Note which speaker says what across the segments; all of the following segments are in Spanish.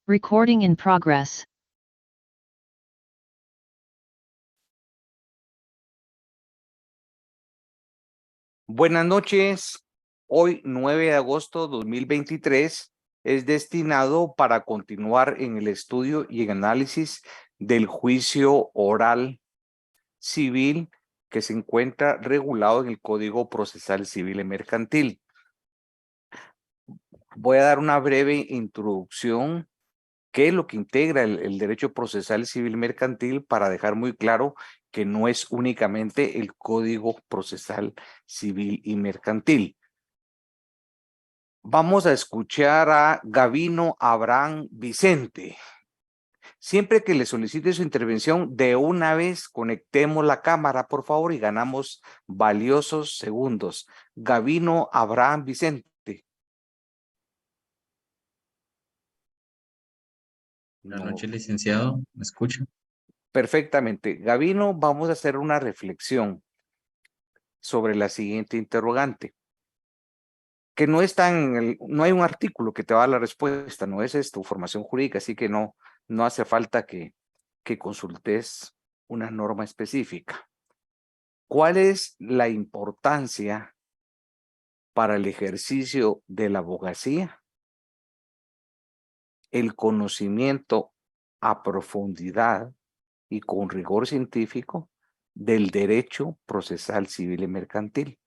Speaker 1: Recording in progress.
Speaker 2: Buenas noches. Hoy, 9 de agosto de 2023, es destinado para continuar en el estudio y en análisis del juicio oral civil que se encuentra regulado en el Código Procesal Civil y Mercantil. Voy a dar una breve introducción. ¿Qué es lo que integra el derecho procesal civil mercantil? Para dejar muy claro que no es únicamente el Código Procesal Civil y Mercantil. Vamos a escuchar a Gavino Abraham Vicente. Siempre que le solicite su intervención, de una vez conectemos la cámara, por favor, y ganamos valiosos segundos. Gavino Abraham Vicente.
Speaker 3: Buenas noches, licenciado. ¿Me escucha?
Speaker 2: Perfectamente. Gavino, vamos a hacer una reflexión sobre la siguiente interrogante, que no está no hay un artículo que te va a dar la respuesta, no es esto, formación jurídica, así que no hace falta que consultes una norma específica. ¿Cuál es la importancia para el ejercicio de la abogacía? El conocimiento a profundidad y con rigor científico del derecho procesal civil y mercantil.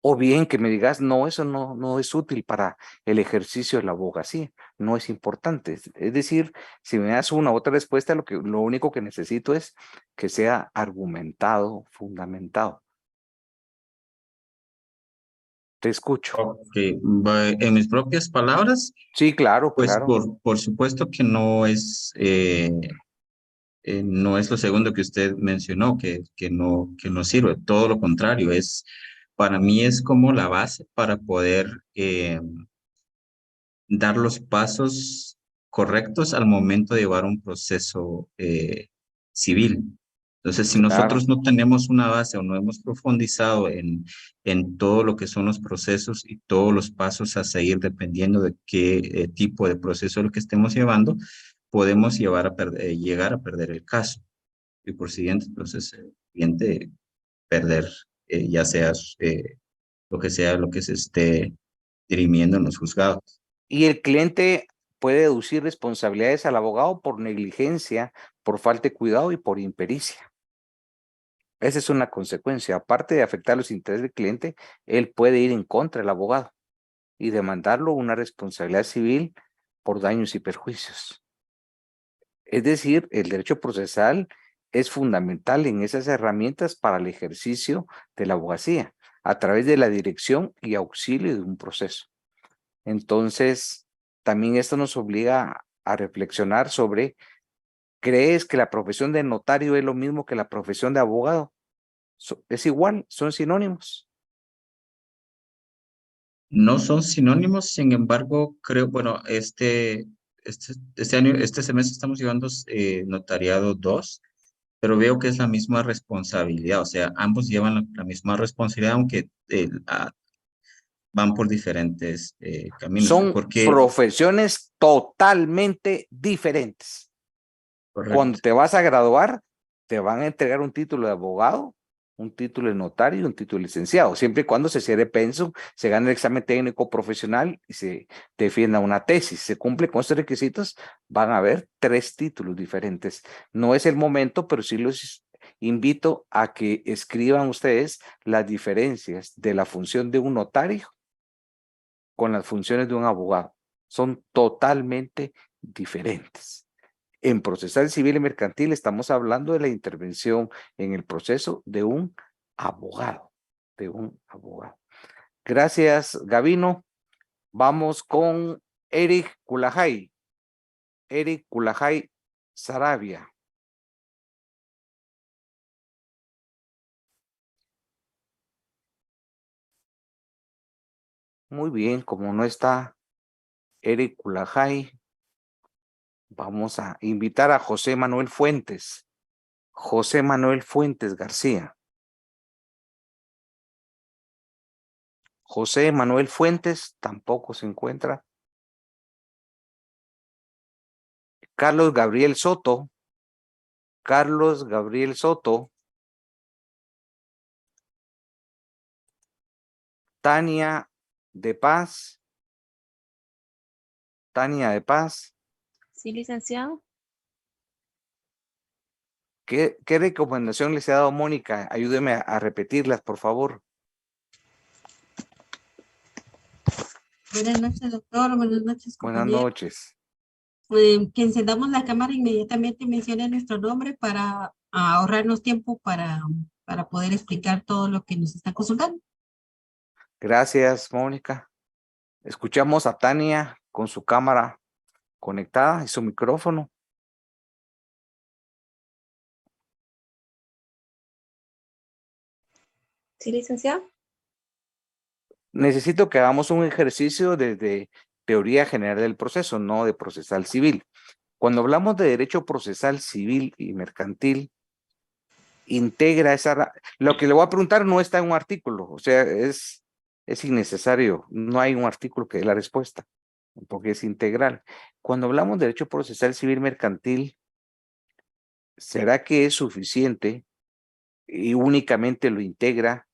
Speaker 2: O bien que me digas, no, eso no es útil para el ejercicio de la abogacía, no es importante. Es decir, si me das una u otra respuesta, lo único que necesito es que sea argumentado, fundamentado. Te escucho.
Speaker 3: Ok, en mis propias palabras,
Speaker 2: Sí, claro,
Speaker 3: pues
Speaker 2: claro.
Speaker 3: por supuesto que no es lo segundo que usted mencionó, que no sirve. Todo lo contrario, para mí es como la base para poder dar los pasos correctos al momento de llevar un proceso civil. Entonces, si
Speaker 2: Claro.
Speaker 3: nosotros no tenemos una base o no hemos profundizado en todo lo que son los procesos y todos los pasos a seguir dependiendo de qué tipo de proceso es lo que estemos llevando, podemos llegar a perder el caso. Y por siguiente, entonces, siguiente, perder ya sea lo que se esté dirimiendo en los juzgados.
Speaker 2: Y el cliente puede deducir responsabilidades al abogado por negligencia, por falta de cuidado y por impericia. Esa es una consecuencia. Aparte de afectar los intereses del cliente, él puede ir en contra del abogado y demandarlo una responsabilidad civil por daños y perjuicios. Es decir, el derecho procesal es fundamental en esas herramientas para el ejercicio de la abogacía, a través de la dirección y auxilio de un proceso. Entonces, también esto nos obliga a reflexionar sobre, ¿crees que la profesión de notario es lo mismo que la profesión de abogado? Es igual, son sinónimos.
Speaker 3: No son sinónimos, sin embargo, creo, bueno, este año, este semestre estamos llevando notariado 2, pero veo que es la misma responsabilidad, o sea, ambos llevan la misma responsabilidad, aunque van por diferentes caminos,
Speaker 2: Son
Speaker 3: porque,
Speaker 2: profesiones totalmente diferentes. Cuando
Speaker 3: correcto,
Speaker 2: te vas a graduar, te van a entregar un título de abogado, un título de notario y un título de licenciado, siempre y cuando se cierre pensum, se gane el examen técnico profesional y se defienda una tesis. Se cumple con estos requisitos, van a haber 3 títulos diferentes. No es el momento, pero sí los invito a que escriban ustedes las diferencias de la función de un notario con las funciones de un abogado. Son totalmente diferentes. En procesal civil y mercantil estamos hablando de la intervención en el proceso de un abogado, de un abogado. Gracias, Gavino. Vamos con Eric Kulajay. Eric Kulajay Sarabia. Muy bien, como no está Eric Kulajay, vamos a invitar a José Manuel Fuentes. José Manuel Fuentes García. José Manuel Fuentes tampoco se encuentra. Carlos Gabriel Soto. Carlos Gabriel Soto. Tania de Paz. Tania de Paz.
Speaker 4: Sí, licenciado.
Speaker 2: ¿Qué recomendación les ha dado Mónica? Ayúdeme a repetirlas, por favor.
Speaker 5: Buenas noches, doctor. Buenas noches,
Speaker 2: Buenas
Speaker 5: compañero.
Speaker 2: noches.
Speaker 5: Que encendamos la cámara inmediatamente y mencione nuestro nombre para ahorrarnos tiempo para poder explicar todo lo que nos está consultando.
Speaker 2: Gracias, Mónica. Escuchamos a Tania con su cámara conectada y su micrófono.
Speaker 4: Sí, licenciado.
Speaker 2: Necesito que hagamos un ejercicio desde teoría general del proceso, no de procesal civil. Cuando hablamos de derecho procesal civil y mercantil, integra esa... Lo que le voy a preguntar no está en un artículo, o sea, es innecesario, no hay un artículo que dé la respuesta, porque es integral. Cuando hablamos de derecho procesal civil mercantil, ¿será que es suficiente y únicamente lo integra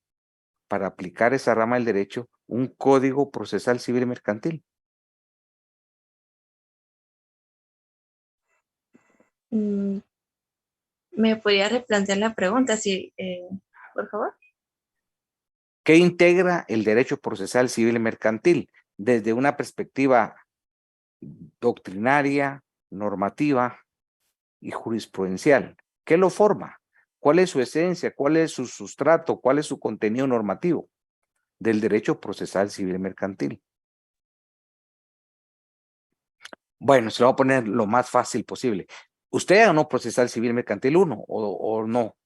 Speaker 2: para aplicar esa rama del derecho un código procesal civil mercantil?
Speaker 4: ¿Me podría replantear la pregunta, sí, por favor?
Speaker 2: ¿Qué integra el derecho procesal civil mercantil desde una perspectiva doctrinaria, normativa y jurisprudencial? ¿Qué lo forma? ¿Cuál es su esencia? ¿Cuál es su sustrato? ¿Cuál es su contenido normativo del derecho procesal civil mercantil? Bueno, se lo voy a poner lo más fácil posible. ¿Usted ganó procesal civil mercantil 1 o no?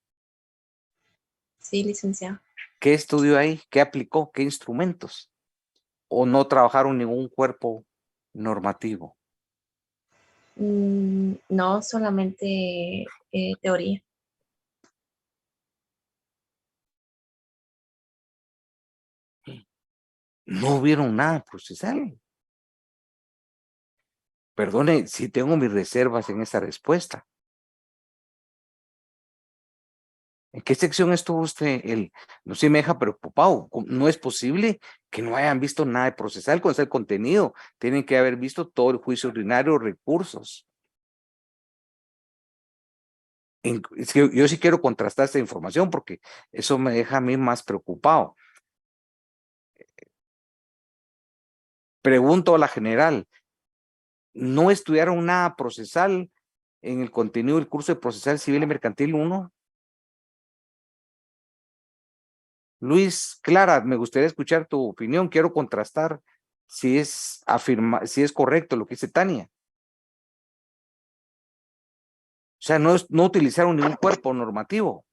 Speaker 4: Sí, licenciado.
Speaker 2: ¿Qué estudió ahí? ¿Qué aplicó? ¿Qué instrumentos? ¿O no trabajaron ningún cuerpo normativo?
Speaker 4: No, solamente teoría.
Speaker 2: No vieron nada procesal. Perdone si tengo mis reservas en esa respuesta. ¿En qué sección estuvo usted? No se me deja preocupado. No es posible que no hayan visto nada de procesal con ese contenido. Tienen que haber visto todo el juicio ordinario, recursos. Es que yo sí quiero contrastar esta información porque eso me deja a mí más preocupado. Pregunto a la general, ¿no estudiaron nada procesal en el contenido del curso de procesal civil y mercantil 1? Luis, Clara, me gustaría escuchar tu opinión. Quiero contrastar si es correcto lo que dice Tania. O sea, no utilizaron ningún cuerpo normativo.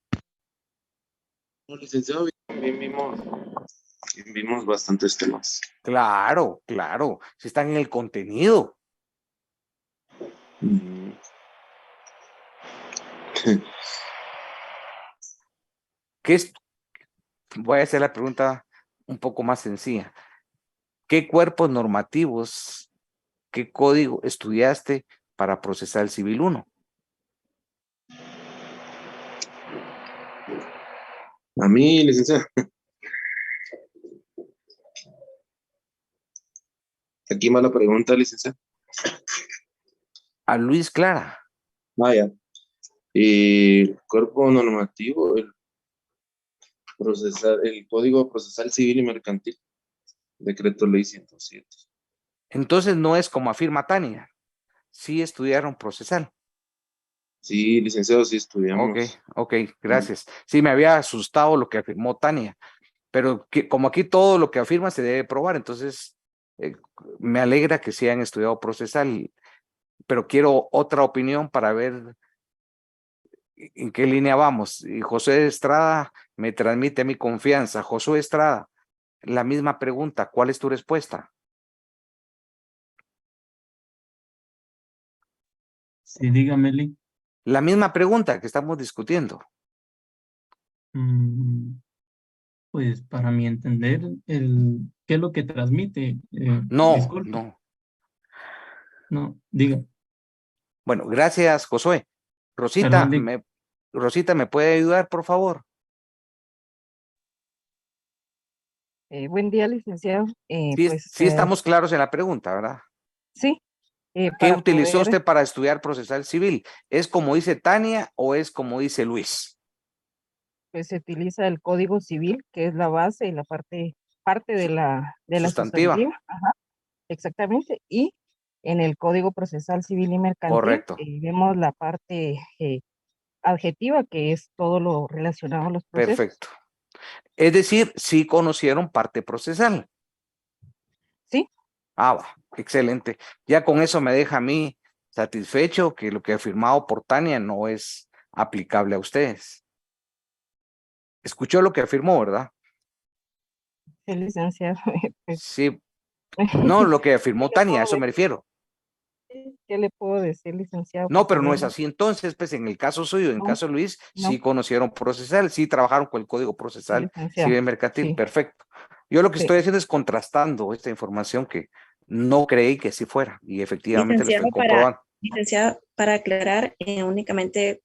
Speaker 6: No, licenciado, bien vimos bastantes temas.
Speaker 2: Claro, claro. Si están en el contenido.
Speaker 6: Mm.
Speaker 2: Voy a hacer la pregunta un poco más sencilla. ¿Qué cuerpos normativos, qué código estudiaste para procesar civil 1?
Speaker 6: A mí, licenciado. Aquí mala pregunta, licenciado.
Speaker 2: A Luis, Clara.
Speaker 6: Vaya. El cuerpo normativo, el Código Procesal Civil y Mercantil, Decreto Ley 107.
Speaker 2: Entonces no es como afirma Tania. Sí estudiaron procesal.
Speaker 6: Sí, licenciado, sí estudiamos.
Speaker 2: Ok, gracias. Sí, me había asustado lo que afirmó Tania, pero como aquí todo lo que afirma se debe probar, entonces me alegra que sí hayan estudiado procesal, pero quiero otra opinión para ver en qué línea vamos. Y José Estrada me transmite mi confianza. Josué Estrada, la misma pregunta, ¿cuál es tu respuesta?
Speaker 7: Sí, dígame, Lee.
Speaker 2: La misma pregunta que estamos discutiendo.
Speaker 7: Pues para mi entender, ¿qué es lo que transmite?
Speaker 2: No,
Speaker 7: Disculpe, no, diga,
Speaker 2: Bueno, gracias, Josué.
Speaker 7: perdón,
Speaker 2: Rosita, ¿me puede ayudar, por favor?
Speaker 8: Buen día, licenciado.
Speaker 2: Sí estamos claros en la pregunta, ¿verdad?
Speaker 8: Sí,
Speaker 2: ¿Qué
Speaker 8: para
Speaker 2: utilizó
Speaker 8: poder,
Speaker 2: usted para estudiar procesal civil? ¿Es como dice Tania o es como dice Luis?
Speaker 8: pues se utiliza el Código Civil, que es la base y la parte de la
Speaker 2: Sustantiva.
Speaker 8: sustantiva, ajá, exactamente, y en el Código Procesal Civil y Mercantil
Speaker 2: Correcto.
Speaker 8: vemos la parte adjetiva, que es todo lo relacionado a los procesos.
Speaker 2: Perfecto. Es decir, sí conocieron parte procesal.
Speaker 8: Sí,
Speaker 2: Va, excelente. Ya con eso me deja a mí satisfecho que lo que ha afirmado por Tania no es aplicable a ustedes. Escuchó lo que afirmó, ¿verdad?
Speaker 8: sí, licenciado. Pues,
Speaker 2: Sí. No, lo que
Speaker 8: ¿qué
Speaker 2: afirmó
Speaker 8: le
Speaker 2: Tania, a
Speaker 8: puedo
Speaker 2: eso me refiero.
Speaker 8: ¿Qué le puedo decir, licenciado?
Speaker 2: No,
Speaker 8: Pues
Speaker 2: pero no es
Speaker 8: tenemos,
Speaker 2: así. Entonces, pues en el caso suyo, en el
Speaker 8: no,
Speaker 2: caso de Luis,
Speaker 8: no,
Speaker 2: sí conocieron procesal, sí trabajaron con el código
Speaker 8: sí,
Speaker 2: procesal
Speaker 8: licenciado,
Speaker 2: civil mercantil.
Speaker 8: sí,
Speaker 2: Perfecto. Yo lo que
Speaker 8: sí.
Speaker 2: estoy haciendo es contrastando esta información que no creí que así fuera y efectivamente lo estoy
Speaker 4: Licenciado,
Speaker 2: comprobando.
Speaker 4: para aclarar, únicamente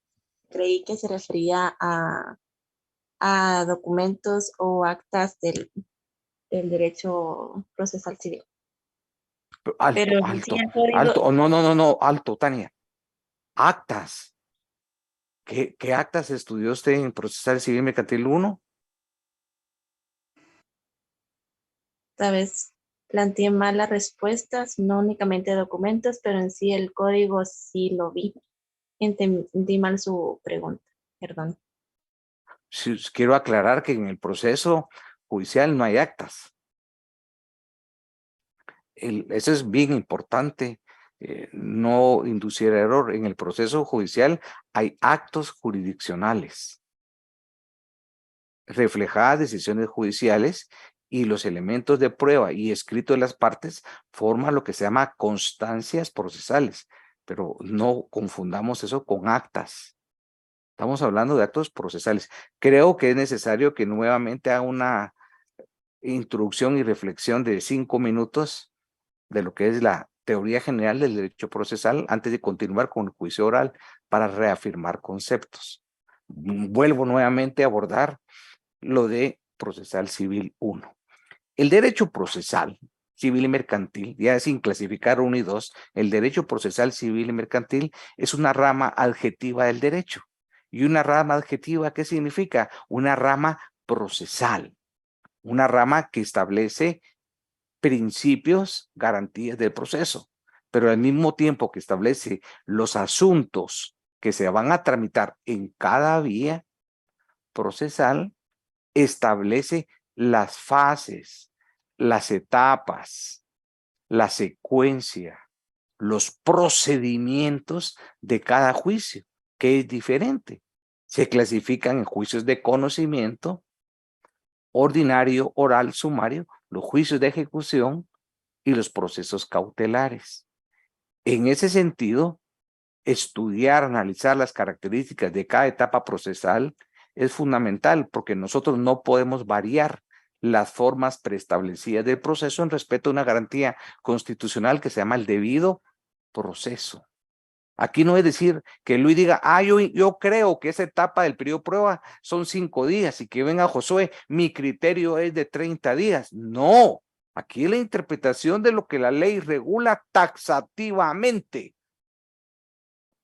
Speaker 4: creí que se refería a documentos o actas del derecho procesal civil.
Speaker 2: Alto,
Speaker 4: Pero sí
Speaker 2: alto,
Speaker 4: el código,
Speaker 2: alto. Oh, no, alto, Tania. Actas. ¿Qué actas estudió usted en procesal civil mercantil 1?
Speaker 4: tal vez planteé mal las respuestas, no únicamente documentos, pero en sí el código sí lo vi. Entendí mal su pregunta, perdón.
Speaker 2: Sí, quiero aclarar que en el proceso judicial no hay actas. Eso es bien importante, no inducir error. En el proceso judicial hay actos jurisdiccionales, reflejadas decisiones judiciales y los elementos de prueba y escrito de las partes forman lo que se llama constancias procesales, pero no confundamos eso con actas. Estamos hablando de actos procesales. Creo que es necesario que nuevamente haga una introducción y reflexión de 5 minutos de lo que es la teoría general del derecho procesal antes de continuar con el juicio oral para reafirmar conceptos. Vuelvo nuevamente a abordar lo de procesal civil 1. El derecho procesal civil y mercantil, ya sin clasificar 1 y 2, el derecho procesal civil y mercantil es una rama adjetiva del derecho. ¿Y una rama adjetiva qué significa? Una rama procesal, una rama que establece principios, garantías del proceso, pero al mismo tiempo que establece los asuntos que se van a tramitar en cada vía procesal, establece las fases, las etapas, la secuencia, los procedimientos de cada juicio, que es diferente. Se clasifican en juicios de conocimiento, ordinario, oral, sumario, los juicios de ejecución y los procesos cautelares. En ese sentido, estudiar, analizar las características de cada etapa procesal es fundamental porque nosotros no podemos variar las formas preestablecidas del proceso en respeto a una garantía constitucional que se llama el debido proceso. Aquí no es decir que Luis diga, yo creo que esa etapa del periodo de prueba son 5 días y que venga Josué, mi criterio es de 30 días. No, aquí la interpretación de lo que la ley regula taxativamente.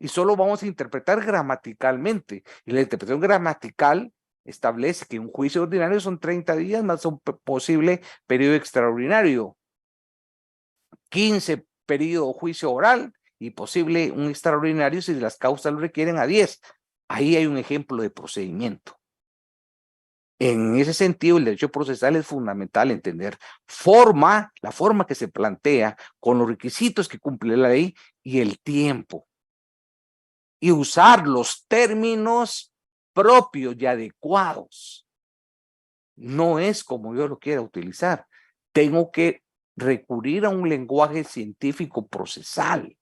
Speaker 2: Y solo vamos a interpretar gramaticalmente. Y la interpretación gramatical establece que un juicio ordinario son 30 días más un posible periodo extraordinario. 15 periodo juicio oral y posible un extraordinario si las causas lo requieren a 10. Ahí hay un ejemplo de procedimiento. En ese sentido, el derecho procesal es fundamental entender la forma que se plantea con los requisitos que cumple la ley y el tiempo. Y usar los términos propios y adecuados. No es como yo lo quiera utilizar. Tengo que recurrir a un lenguaje científico procesal.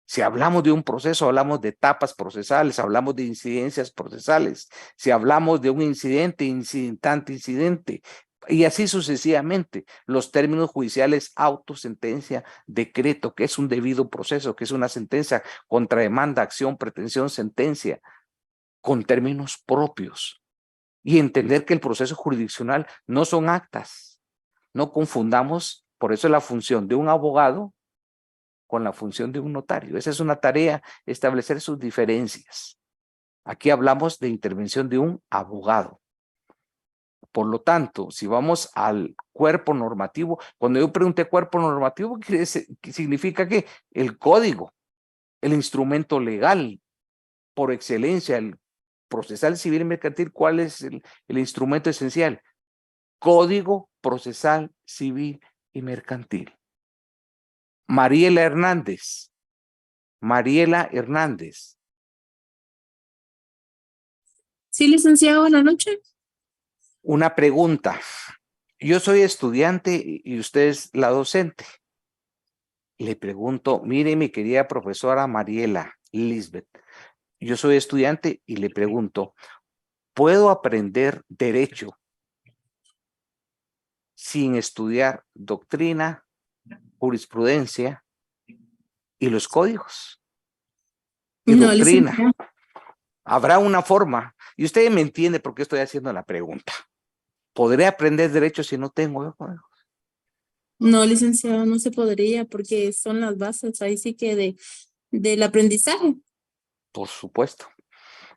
Speaker 2: Si hablamos de un proceso, hablamos de etapas procesales, hablamos de incidencias procesales. Si hablamos de un incidente, incidentante, incidente, y así sucesivamente. Los términos judiciales, auto, sentencia, decreto, que es un debido proceso, que es una sentencia, contrademanda, acción, pretensión, sentencia, con términos propios. Y entender que el proceso jurisdiccional no son actas. No confundamos, por eso la función de un abogado con la función de un notario. Esa es una tarea, establecer sus diferencias. Aquí hablamos de intervención de un abogado. Por lo tanto, si vamos al cuerpo normativo, cuando yo pregunté cuerpo normativo, ¿qué significa? Que el código, el instrumento legal por excelencia, el procesal civil y mercantil, ¿cuál es el instrumento esencial? Código procesal civil y mercantil. Mariela Hernández.
Speaker 9: Sí, licenciado, buenas noches.
Speaker 2: Una pregunta. Yo soy estudiante y usted es la docente. Le pregunto, mire mi querida profesora Mariela Lisbeth, yo soy estudiante y le pregunto, ¿puedo aprender derecho sin estudiar doctrina, jurisprudencia y los códigos? Y
Speaker 9: No,
Speaker 2: doctrina.
Speaker 9: licenciado.
Speaker 2: Habrá una forma, y usted me entiende por qué estoy haciendo la pregunta. ¿Podré aprender derecho si no tengo códigos?
Speaker 9: No, licenciado, no se podría porque son las bases ahí sí que del aprendizaje.
Speaker 2: Por supuesto.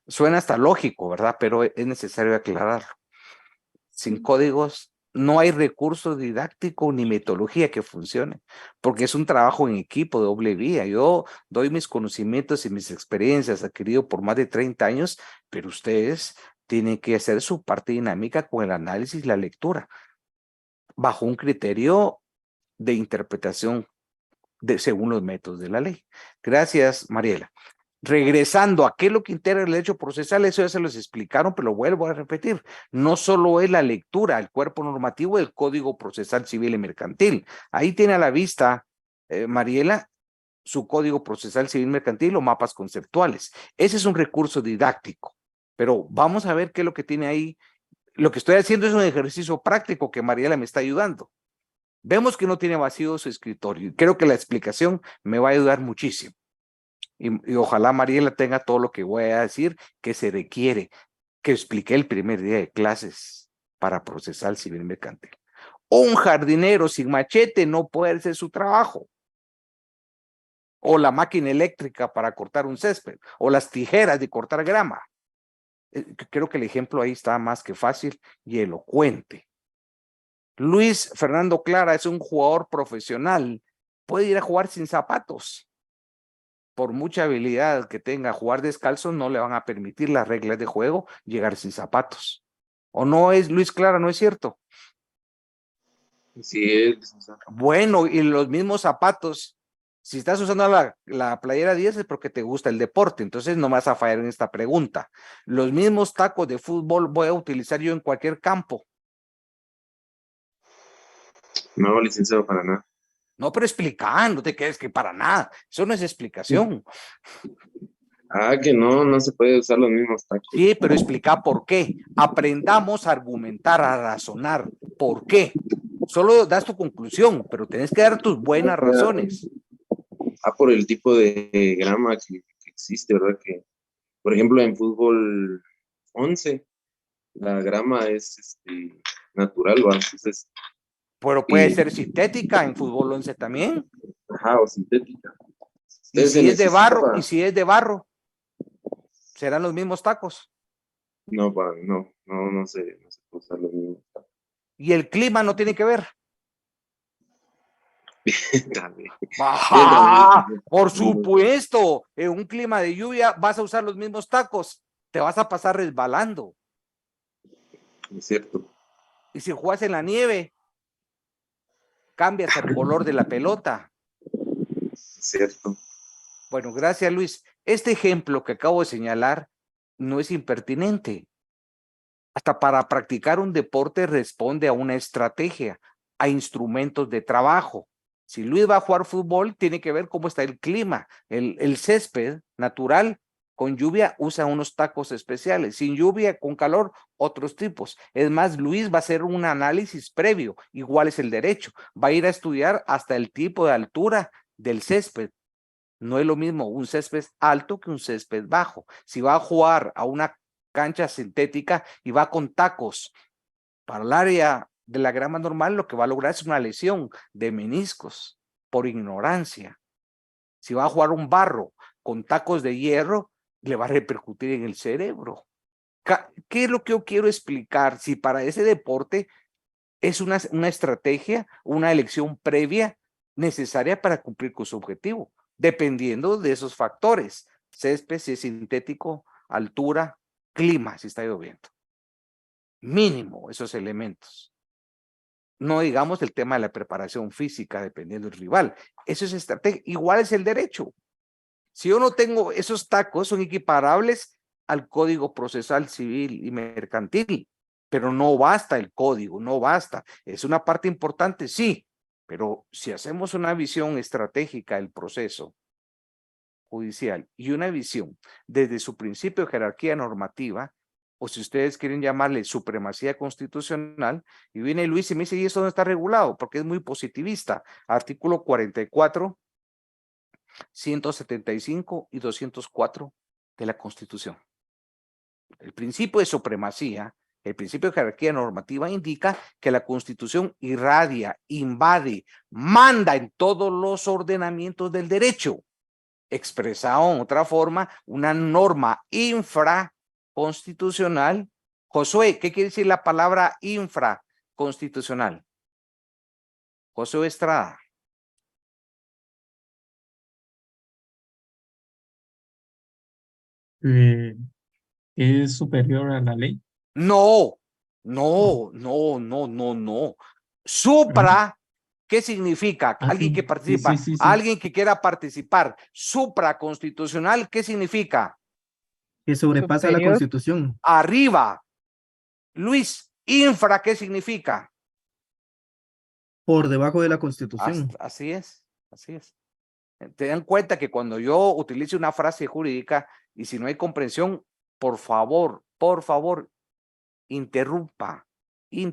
Speaker 2: Suena hasta lógico, ¿verdad? Pero es necesario aclararlo. Sin códigos no hay recurso didáctico ni metodología que funcione, porque es un trabajo en equipo de doble vía. Yo doy mis conocimientos y mis experiencias adquiridos por más de 30 años, pero ustedes tienen que hacer su parte dinámica con el análisis y la lectura, bajo un criterio de interpretación según los métodos de la ley. Gracias, Mariela. regresando a qué es lo que integra el derecho procesal, eso ya se los explicaron, pero lo vuelvo a repetir. No solo es la lectura, el cuerpo normativo del Código Procesal Civil y Mercantil. Ahí tiene a la vista, Mariela, su Código Procesal Civil Mercantil o mapas conceptuales. Ese es un recurso didáctico, pero vamos a ver qué es lo que tiene ahí. Lo que estoy haciendo es un ejercicio práctico que Mariela me está ayudando. Vemos que no tiene vacío su escritorio y creo que la explicación me va a ayudar muchísimo. Y ojalá Mariela tenga todo lo que voy a decir que se requiere, que expliqué el primer día de clases para procesal civil mercantil. Un jardinero sin machete no puede hacer su trabajo. O la máquina eléctrica para cortar un césped, o las tijeras de cortar grama. Creo que el ejemplo ahí está más que fácil y elocuente. Luis Fernando Clara es un jugador profesional, puede ir a jugar sin zapatos. Por mucha habilidad que tenga, jugar descalzo no le van a permitir las reglas de juego llegar sin zapatos. ¿O no es, Luis Clara, no es cierto?
Speaker 6: Sí, es, licenciado.
Speaker 2: Bueno, y los mismos zapatos, si estás usando la playera 10 es porque te gusta el deporte, entonces no vas a fallar en esta pregunta. Los mismos tacos de fútbol voy a utilizar yo en cualquier campo.
Speaker 6: No, licenciado, para nada.
Speaker 2: No, pero explicando, no te quedes que para nada. Eso no es explicación.
Speaker 6: Ah, que no se puede usar los mismos tacos.
Speaker 2: Sí, pero explica por qué. Aprendamos a argumentar, a razonar. ¿Por qué? Solo das tu conclusión, pero tenés que dar tus buenas razones.
Speaker 6: Por el tipo de grama que existe, ¿verdad? Que, por ejemplo, en fútbol 11, la grama es natural, ¿va? Entonces,
Speaker 2: Pero puede ser sintética en fútbol 11 también.
Speaker 6: ajá, o sintética.
Speaker 2: Y si es de barro, ¿serán los mismos tacos?
Speaker 6: No se puede usar los mismos tacos.
Speaker 2: ¿Y el clima no tiene que ver?
Speaker 6: También.
Speaker 2: ¡Ah! Por supuesto, en un clima de lluvia vas a usar los mismos tacos, te vas a pasar resbalando.
Speaker 6: Es cierto.
Speaker 2: Y si juegas en la nieve, cambias el color de la pelota.
Speaker 6: Es cierto.
Speaker 2: Bueno, gracias, Luis. Este ejemplo que acabo de señalar no es impertinente. Hasta para practicar un deporte responde a una estrategia, a instrumentos de trabajo. Si Luis va a jugar fútbol, tiene que ver cómo está el clima. El césped natural con lluvia usa unos tacos especiales, sin lluvia, con calor, otros tipos. Es más, Luis va a hacer un análisis previo, igual es el derecho. Va a ir a estudiar hasta el tipo de altura del césped. No es lo mismo un césped alto que un césped bajo. Si va a jugar a una cancha sintética y va con tacos para el área de la grama normal, lo que va a lograr es una lesión de meniscos por ignorancia. Si va a jugar un barro con tacos de hierro, le va a repercutir en el cerebro. ¿Qué es lo que yo quiero explicar? Si para ese deporte es una estrategia, una elección previa necesaria para cumplir con su objetivo, dependiendo de esos factores: césped, si es sintético, altura, clima, si está lloviendo. Mínimo esos elementos. No digamos el tema de la preparación física, dependiendo del rival. Eso es estrategia. Igual es el derecho. Si yo no tengo esos tacos, son equiparables al Código Procesal Civil y Mercantil, pero no basta el código, no basta. Es una parte importante, sí, pero si hacemos una visión estratégica del proceso judicial y una visión desde su principio de jerarquía normativa, o si ustedes quieren llamarle supremacía constitucional, y viene Luis y me dice, ¿y eso no está regulado? Porque es muy positivista. Artículo 44, 175 y 204 de la Constitución. El principio de supremacía, el principio de jerarquía normativa indica que la Constitución irradia, invade, manda en todos los ordenamientos del derecho. Expresado en otra forma, una norma infraconstitucional. Josué, ¿qué quiere decir la palabra infraconstitucional? Josué Estrada.
Speaker 7: Es superior a la ley.
Speaker 2: No. Supra ¿Qué significa? Alguien que
Speaker 7: sí,
Speaker 2: participa,
Speaker 7: sí.
Speaker 2: alguien que quiera participar. Supraconstitucional, ¿qué significa?
Speaker 7: Que sobrepasa la
Speaker 8: Superior.
Speaker 7: Constitución.
Speaker 2: Arriba. Luis, infra, ¿qué significa?
Speaker 7: Por debajo de la Constitución.
Speaker 2: Así es, así es. Te dan cuenta que cuando yo utilice una frase jurídica y si no hay comprensión, por favor, interrumpa y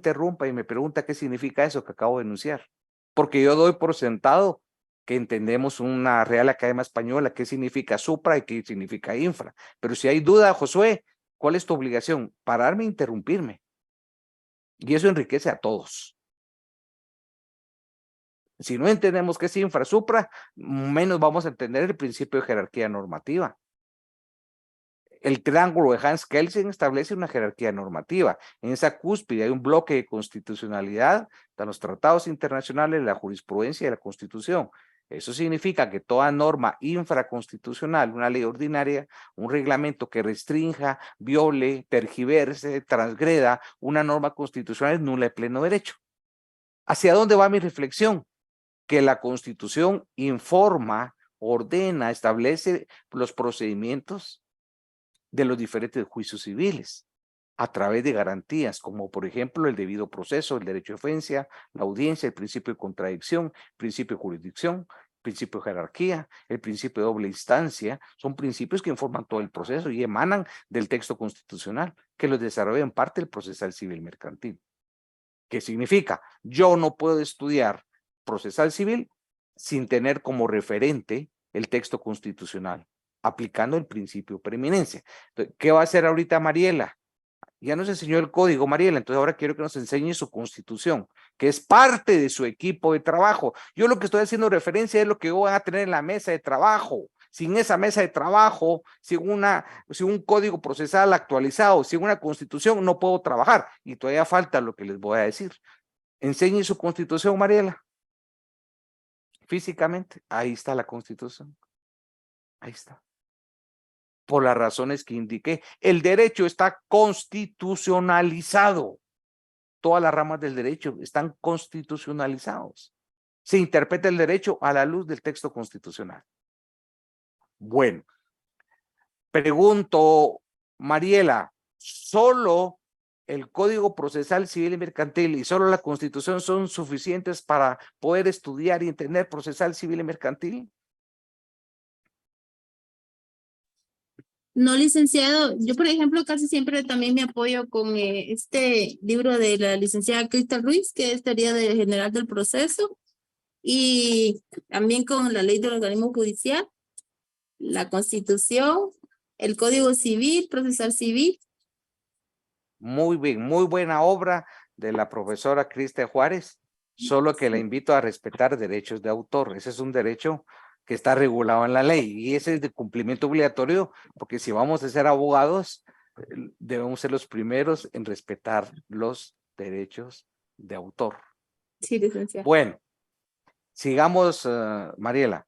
Speaker 2: me pregunta qué significa eso que acabo de enunciar. Porque yo doy por sentado que entendemos una Real Academia Española, qué significa supra y qué significa infra. Pero si hay duda, Josué, ¿cuál es tu obligación? Pararme e interrumpirme. Y eso enriquece a todos. Si no entendemos qué es infra, supra, menos vamos a entender el principio de jerarquía normativa. El triángulo de Hans Kelsen establece una jerarquía normativa. En esa cúspide hay un bloque de constitucionalidad, están los tratados internacionales, la jurisprudencia y la Constitución. Eso significa que toda norma infraconstitucional, una ley ordinaria, un reglamento que restrinja, viole, tergiverse, transgreda una norma constitucional es nula de pleno derecho. ¿Hacia dónde va mi reflexión? Que la Constitución informa, ordena, establece los procedimientos de los diferentes juicios civiles a través de garantías, como por ejemplo el debido proceso, el derecho de ofensa, la audiencia, el principio de contradicción, principio de jurisdicción, principio de jerarquía, el principio de doble instancia, son principios que informan todo el proceso y emanan del texto constitucional, que los desarrolla en parte el procesal civil mercantil. ¿Qué significa? Yo no puedo estudiar procesal civil sin tener como referente el texto constitucional, aplicando el principio de preeminencia. Entonces, ¿qué va a hacer ahorita Mariela? Ya nos enseñó el código, Mariela, entonces ahora quiero que nos enseñe su constitución, que es parte de su equipo de trabajo. Yo lo que estoy haciendo referencia es lo que van a tener en la mesa de trabajo. Sin esa mesa de trabajo, sin un código procesal actualizado, sin una constitución, no puedo trabajar. Y todavía falta lo que les voy a decir. Enseñe su constitución, Mariela. Físicamente, ahí está la constitución. Ahí está. Por las razones que indiqué. El derecho está constitucionalizado. Todas las ramas del derecho están constitucionalizados. Se interpreta el derecho a la luz del texto constitucional. Bueno, pregunto, Mariela, ¿solo el Código Procesal Civil y Mercantil y solo la Constitución son suficientes para poder estudiar y entender procesal civil y mercantil?
Speaker 9: No, licenciado, yo por ejemplo casi siempre también me apoyo con este libro de la licenciada Cristal Ruiz, que es teoría de general del proceso, y también con la ley del organismo judicial, la Constitución, el Código Civil, procesal civil.
Speaker 2: Muy bien, muy buena obra de la profesora Cristel Juárez, solo que la invito a respetar derechos de autor. Ese es un derecho que está regulado en la ley y ese es de cumplimiento obligatorio, porque si vamos a ser abogados, debemos ser los primeros en respetar los derechos de autor.
Speaker 9: Sí, licenciado.
Speaker 2: Bueno, sigamos, Mariela.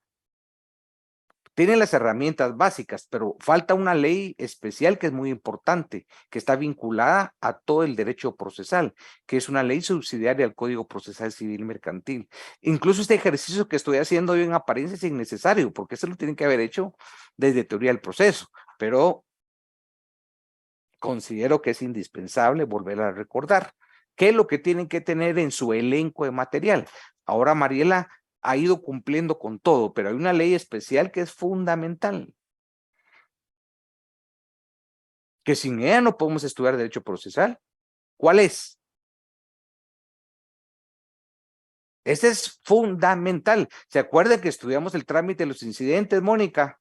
Speaker 2: Tienen las herramientas básicas, pero falta una ley especial que es muy importante, que está vinculada a todo el derecho procesal, que es una ley subsidiaria al Código Procesal Civil Mercantil. Incluso este ejercicio que estoy haciendo yo en apariencia es innecesario, porque eso lo tienen que haber hecho desde teoría del proceso, pero considero que es indispensable volver a recordar qué es lo que tienen que tener en su elenco de material. Ahora Mariela ha ido cumpliendo con todo, pero hay una ley especial que es fundamental, que sin ella no podemos estudiar derecho procesal. ¿Cuál es? Ese es fundamental. ¿Se acuerdan que estudiamos el trámite de los incidentes, Mónica?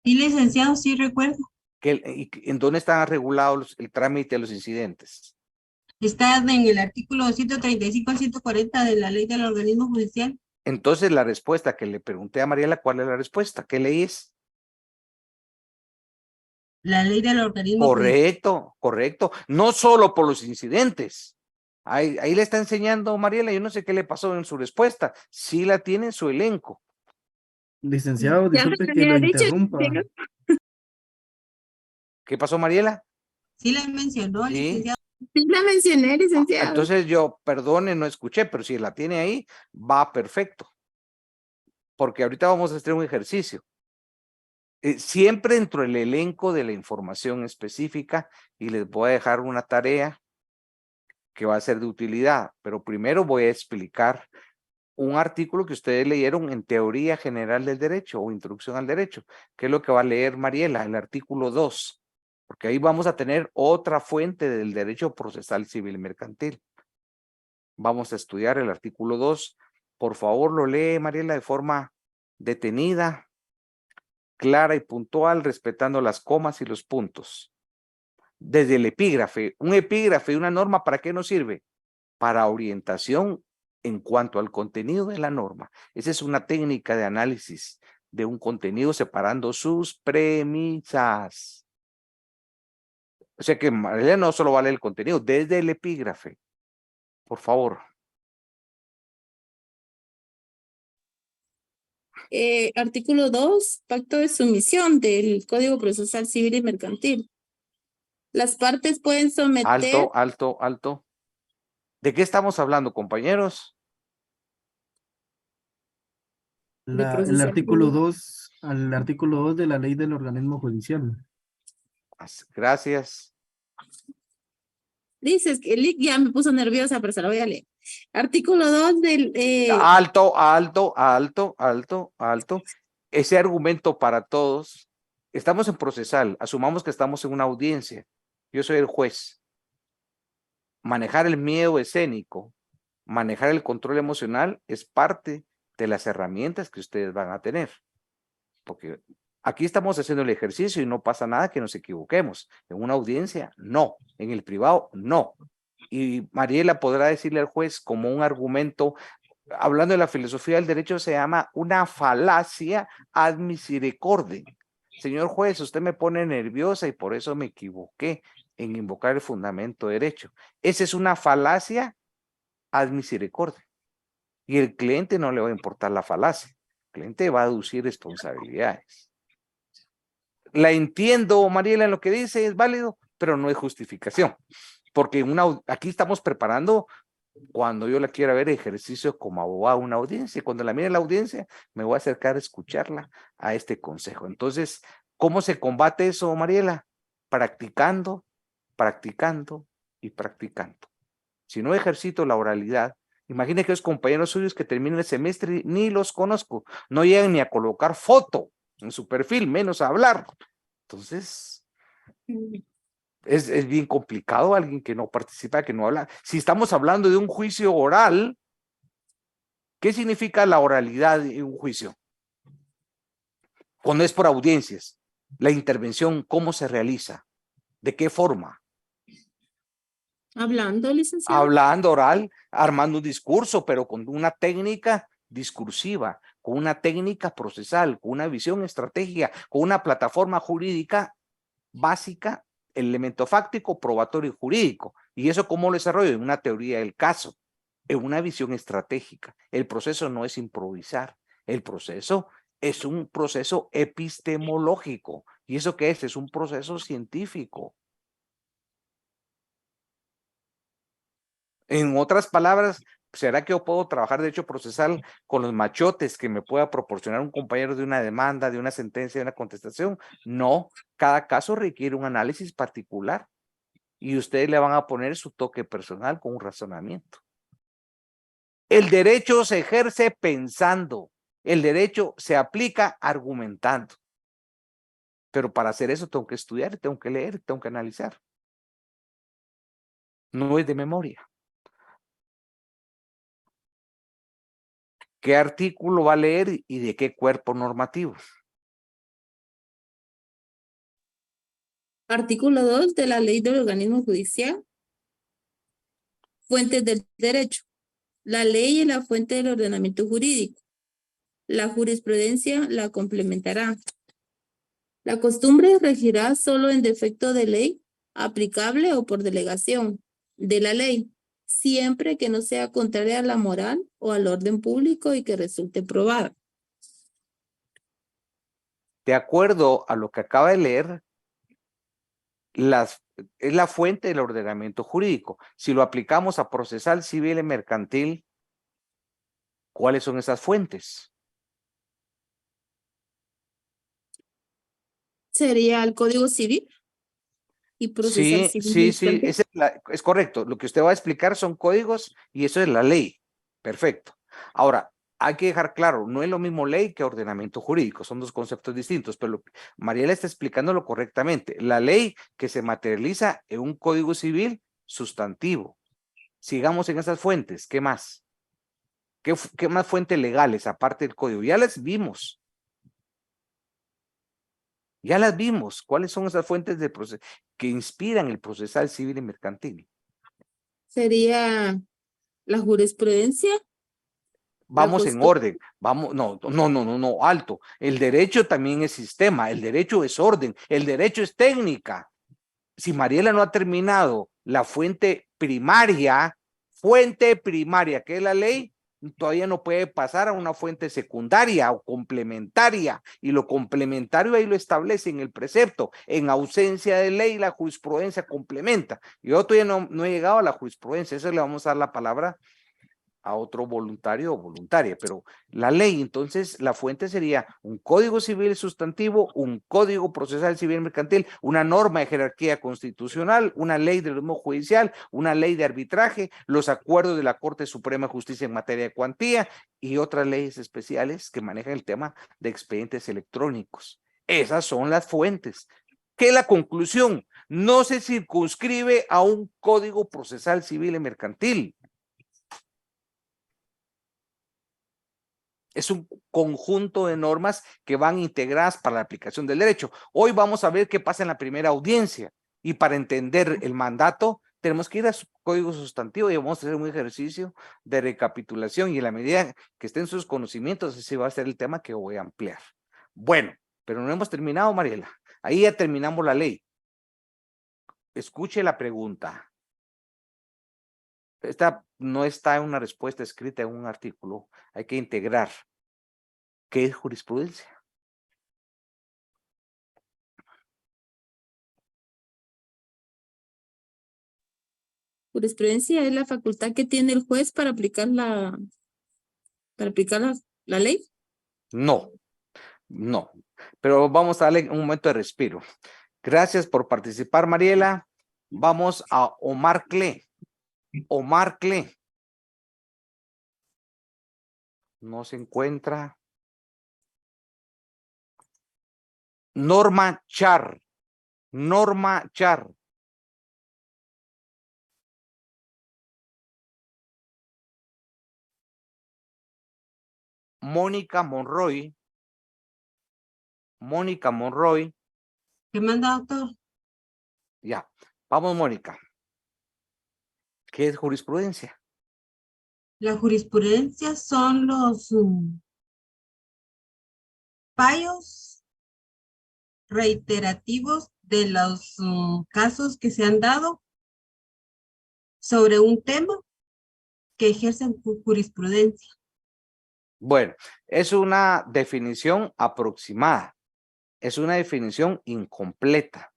Speaker 5: Sí, licenciado, sí recuerdo.
Speaker 2: ¿En dónde están regulados el trámite de los incidentes?
Speaker 5: Está en el artículo 135 al 140 de la ley del organismo judicial.
Speaker 2: Entonces la respuesta que le pregunté a Mariela, ¿cuál es la respuesta? ¿Qué ley es?
Speaker 5: La ley del organismo judicial.
Speaker 2: Correcto, correcto. No solo por los incidentes. Ahí le está enseñando Mariela, yo no sé qué le pasó en su respuesta. Sí la tiene en su elenco.
Speaker 7: Licenciado,
Speaker 9: Ya me
Speaker 7: disculpe que lo
Speaker 9: había dicho,
Speaker 7: interrumpa.
Speaker 9: pero-
Speaker 2: ¿Qué pasó, Mariela?
Speaker 5: Sí la mencionó,
Speaker 2: Sí.
Speaker 5: licenciado.
Speaker 9: Sí la mencioné, licenciado.
Speaker 2: Entonces yo, perdone, no escuché, pero si la tiene ahí, va perfecto. Porque ahorita vamos a hacer un ejercicio. Siempre dentro del elenco de la información específica, y les voy a dejar una tarea que va a ser de utilidad, pero primero voy a explicar un artículo que ustedes leyeron en Teoría General del Derecho o Introducción al Derecho, que es lo que va a leer Mariela, el artículo 2, porque ahí vamos a tener otra fuente del derecho procesal civil y mercantil. Vamos a estudiar el artículo 2. Por favor, lo lee Mariela de forma detenida, clara y puntual, respetando las comas y los puntos. Desde el epígrafe, un epígrafe, una norma, ¿para qué nos sirve? Para orientación en cuanto al contenido de la norma. Esa es una técnica de análisis de un contenido separando sus premisas. O sea que Mariela no solo vale el contenido, desde el epígrafe. Por favor.
Speaker 9: Artículo 2, pacto de sumisión del Código Procesal Civil y Mercantil. Las partes pueden someter.
Speaker 2: Alto, alto, alto. ¿De qué estamos hablando, compañeros?
Speaker 9: De
Speaker 7: El
Speaker 9: procesal
Speaker 7: artículo
Speaker 9: civil.
Speaker 7: 2, al artículo 2 de la ley del organismo judicial.
Speaker 2: Gracias.
Speaker 9: Dices que ya me puso nerviosa, pero se lo voy a leer. Artículo 2 del...
Speaker 2: Alto, alto, alto, alto, alto. Ese argumento para todos. Estamos en procesal. Asumamos que estamos en una audiencia. Yo soy el juez. Manejar el miedo escénico, manejar el control emocional es parte de las herramientas que ustedes van a tener. Porque aquí estamos haciendo el ejercicio y no pasa nada que nos equivoquemos. En una audiencia, no. En el privado, no. Y Mariela podrá decirle al juez como un argumento, hablando de la filosofía del derecho, se llama una falacia ad misericordem. Señor juez, usted me pone nerviosa y por eso me equivoqué en invocar el fundamento de derecho. Esa es una falacia ad misericordem. Y el cliente no le va a importar la falacia. El cliente va a aducir responsabilidades. La entiendo, Mariela, en lo que dice, es válido, pero no es justificación. Porque aquí estamos preparando, cuando yo la quiera ver, ejercicio como abogado, una audiencia. Cuando la mire la audiencia, me voy a acercar a escucharla a este consejo. Entonces, ¿cómo se combate eso, Mariela? Practicando, practicando y practicando. Si no ejercito la oralidad, imagine que los compañeros suyos que terminan el semestre ni los conozco, no llegan ni a colocar foto en su perfil, menos a hablar. Entonces, es bien complicado alguien que no participa, que no habla. Si estamos hablando de un juicio oral, ¿qué significa la oralidad en un juicio? Cuando es por audiencias, la intervención, ¿cómo se realiza? ¿De qué forma?
Speaker 9: Hablando, licenciado.
Speaker 2: Hablando oral, armando un discurso, pero con una técnica discursiva, con una técnica procesal, con una visión estratégica, con una plataforma jurídica básica, elemento fáctico, probatorio y jurídico. ¿Y eso cómo lo desarrollo? En una teoría del caso, en una visión estratégica. El proceso no es improvisar, el proceso es un proceso epistemológico. ¿Y eso qué es? Es un proceso científico. En otras palabras, ¿será que yo puedo trabajar derecho procesal con los machotes que me pueda proporcionar un compañero de una demanda, de una sentencia, de una contestación? No, cada caso requiere un análisis particular y ustedes le van a poner su toque personal con un razonamiento. El derecho se ejerce pensando, el derecho se aplica argumentando. Pero para hacer eso tengo que estudiar, tengo que leer, tengo que analizar. No es de memoria. ¿Qué artículo va a leer y de qué cuerpo normativo?
Speaker 9: Artículo 2 de la Ley del Organismo Judicial. Fuentes del derecho. La ley es la fuente del ordenamiento jurídico. La jurisprudencia la complementará. La costumbre regirá solo en defecto de ley aplicable o por delegación de la ley, siempre que no sea contraria a la moral o al orden público y que resulte probada.
Speaker 2: De acuerdo a lo que acaba de leer, es la fuente del ordenamiento jurídico. Si lo aplicamos a procesal, civil y mercantil, ¿cuáles son esas fuentes?
Speaker 9: Sería el Código Civil y procesal
Speaker 2: Sí,
Speaker 9: civil
Speaker 2: sí, sí,
Speaker 9: mercantil.
Speaker 2: es correcto. Lo que usted va a explicar son códigos y eso es la ley. Perfecto. Ahora, hay que dejar claro, no es lo mismo ley que ordenamiento jurídico, son dos conceptos distintos, pero Mariela está explicándolo correctamente. La ley que se materializa en un código civil sustantivo. Sigamos en esas fuentes, ¿qué más? ¿Qué más fuentes legales aparte del código? Ya las vimos. Ya las vimos. ¿Cuáles son esas fuentes de que inspiran el procesal civil y mercantil?
Speaker 9: Sería la jurisprudencia.
Speaker 2: Vamos en orden, vamos, no, alto. El derecho también es sistema, el derecho es orden, el derecho es técnica. Si Mariela no ha terminado la fuente primaria, que es la ley, todavía no puede pasar a una fuente secundaria o complementaria, y lo complementario ahí lo establece en el precepto. En ausencia de ley, la jurisprudencia complementa. Yo todavía no he llegado a la jurisprudencia, eso le vamos a dar la palabra a otro voluntario o voluntaria, pero la ley, entonces, la fuente sería un código civil sustantivo, un código procesal civil mercantil, una norma de jerarquía constitucional, una ley del ritmo judicial, una ley de arbitraje, los acuerdos de la Corte Suprema de Justicia en materia de cuantía y otras leyes especiales que manejan el tema de expedientes electrónicos. Esas son las fuentes. ¿Qué es la conclusión? No se circunscribe a un código procesal civil y mercantil. Es un conjunto de normas que van integradas para la aplicación del derecho. Hoy vamos a ver qué pasa en la primera audiencia y para entender el mandato tenemos que ir a su código sustantivo y vamos a hacer un ejercicio de recapitulación y en la medida que estén sus conocimientos ese va a ser el tema que voy a ampliar. Bueno, pero no hemos terminado, Mariela. Ahí ya terminamos la ley. Escuche la pregunta. Esta no está en una respuesta escrita en un artículo. Hay que integrar. ¿Qué es jurisprudencia?
Speaker 9: Jurisprudencia es la facultad que tiene el juez para aplicar la ley.
Speaker 2: No, pero vamos a darle un momento de respiro. Gracias por participar, Mariela. Vamos a Omar Cle. Omar Cle. No se encuentra. Norma Char. Norma Char. Mónica Monroy. Mónica Monroy.
Speaker 5: ¿Qué manda, doctor?
Speaker 2: Ya. Vamos, Mónica. ¿Qué es jurisprudencia?
Speaker 5: La jurisprudencia son los fallos reiterativos de los casos que se han dado sobre un tema que ejercen jurisprudencia.
Speaker 2: Bueno, es una definición aproximada, es una definición incompleta,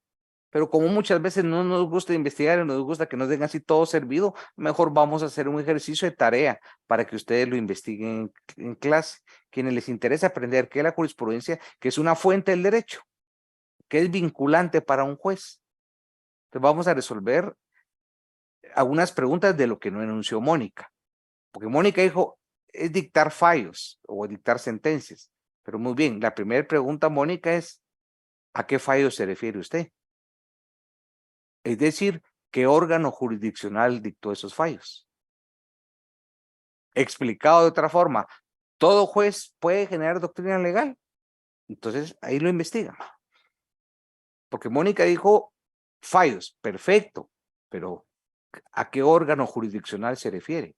Speaker 2: pero como muchas veces no nos gusta investigar y nos gusta que nos den así todo servido, mejor vamos a hacer un ejercicio de tarea para que ustedes lo investiguen en clase. Quienes les interesa aprender qué es la jurisprudencia, que es una fuente del derecho, que es vinculante para un juez. Entonces vamos a resolver algunas preguntas de lo que no enunció Mónica, porque Mónica dijo, es dictar fallos o dictar sentencias. Pero muy bien, la primera pregunta, Mónica, es ¿a qué fallos se refiere usted? Es decir, ¿qué órgano jurisdiccional dictó esos fallos? Explicado de otra forma, ¿todo juez puede generar doctrina legal? Entonces, ahí lo investiga. Porque Mónica dijo fallos, perfecto, pero ¿a qué órgano jurisdiccional se refiere?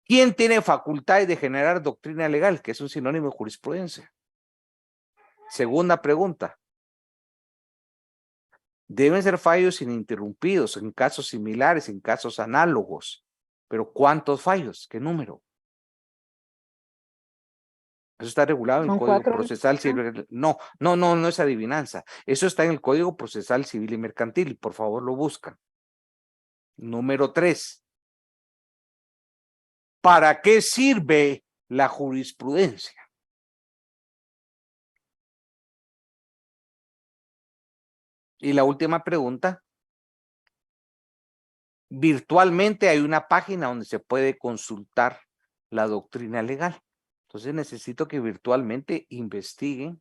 Speaker 2: ¿Quién tiene facultades de generar doctrina legal? Que es un sinónimo de jurisprudencia. Segunda pregunta. Deben ser fallos ininterrumpidos en casos similares, en casos análogos. Pero ¿cuántos fallos? ¿Qué número? Eso está regulado en el
Speaker 8: Son
Speaker 2: Código
Speaker 8: 4.
Speaker 2: Procesal Civil. No es adivinanza. Eso está en el Código Procesal Civil y Mercantil. Por favor, lo buscan. Número 3. ¿Para qué sirve la jurisprudencia? Y la última pregunta. Virtualmente hay una página donde se puede consultar la doctrina legal. Entonces necesito que virtualmente investiguen,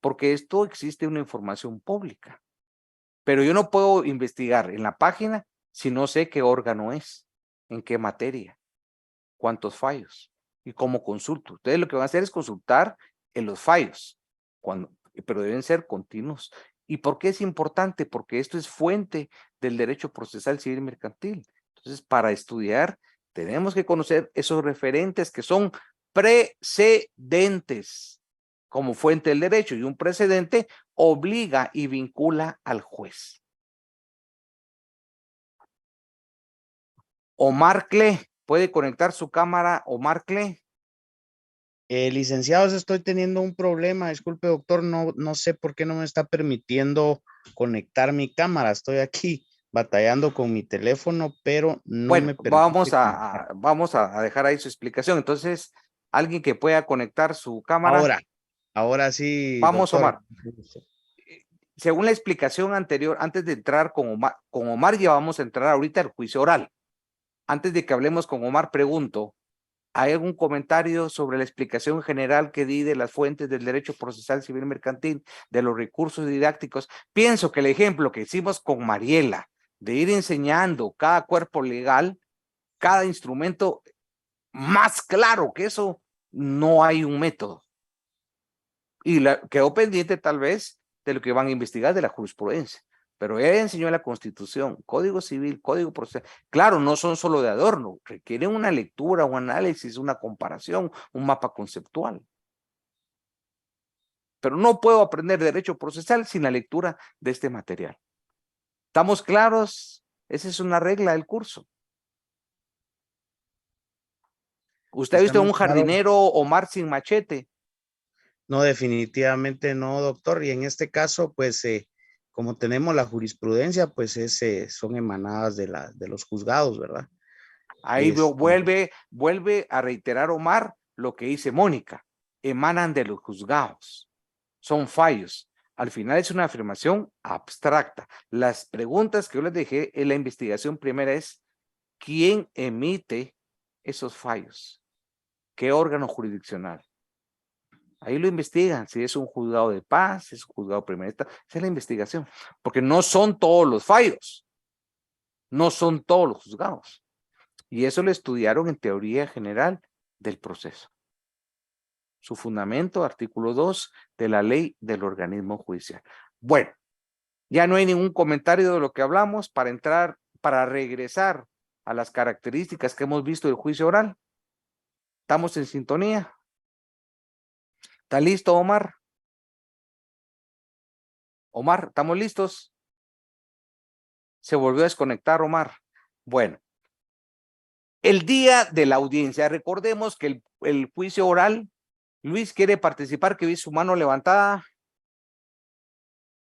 Speaker 2: porque esto existe una información pública. Pero yo no puedo investigar en la página si no sé qué órgano es, en qué materia, cuántos fallos y cómo consulto. Ustedes lo que van a hacer es consultar en los fallos, pero deben ser continuos. ¿Y por qué es importante? Porque esto es fuente del derecho procesal civil y mercantil. Entonces, para estudiar, tenemos que conocer esos referentes que son precedentes como fuente del derecho, y un precedente obliga y vincula al juez. Omar Cle, ¿puede conectar su cámara, Omar Cle?
Speaker 10: Licenciados, estoy teniendo un problema. Disculpe, doctor, no sé por qué no me está permitiendo conectar mi cámara. Estoy aquí batallando con mi teléfono, pero no me permite.
Speaker 2: Vamos a dejar ahí su explicación. Entonces, alguien que pueda conectar su cámara.
Speaker 10: Ahora sí,
Speaker 2: Vamos,
Speaker 10: doctor.
Speaker 2: Omar. Según la explicación anterior, antes de entrar con Omar ya vamos a entrar ahorita al juicio oral. Antes de que hablemos con Omar, pregunto, ¿hay algún comentario sobre la explicación general que di de las fuentes del derecho procesal civil mercantil, de los recursos didácticos? Pienso que el ejemplo que hicimos con Mariela, de ir enseñando cada cuerpo legal, cada instrumento, más claro que eso, no hay un método. Y quedó pendiente tal vez de lo que van a investigar de la jurisprudencia. Pero ella enseñó la Constitución, Código Civil, Código Procesal. Claro, no son solo de adorno, requieren una lectura, un análisis, una comparación, un mapa conceptual. Pero no puedo aprender derecho procesal sin la lectura de este material. ¿Estamos claros? Esa es una regla del curso. ¿Usted ha visto un jardinero Omar sin machete?
Speaker 10: No, definitivamente no, doctor. Y en este caso, pues, como tenemos la jurisprudencia, pues son emanadas de los juzgados, ¿verdad?
Speaker 2: Ahí vuelve a reiterar Omar lo que dice Mónica. Emanan de los juzgados. Son fallos. Al final es una afirmación abstracta. Las preguntas que yo les dejé en la investigación primera es, ¿quién emite esos fallos? ¿Qué órgano jurisdiccional? Ahí lo investigan, si es un juzgado de paz, si es un juzgado primerista, esa es la investigación, porque no son todos los fallos, no son todos los juzgados, y eso lo estudiaron en teoría general del proceso. Su fundamento, artículo 2 de la ley del organismo judicial. Bueno, ya no hay ningún comentario de lo que hablamos para regresar a las características que hemos visto del juicio oral. ¿Estamos en sintonía? ¿Está listo, Omar? Omar, ¿estamos listos? Se volvió a desconectar, Omar. Bueno, el día de la audiencia, recordemos que el juicio oral, Luis quiere participar, que vi su mano levantada.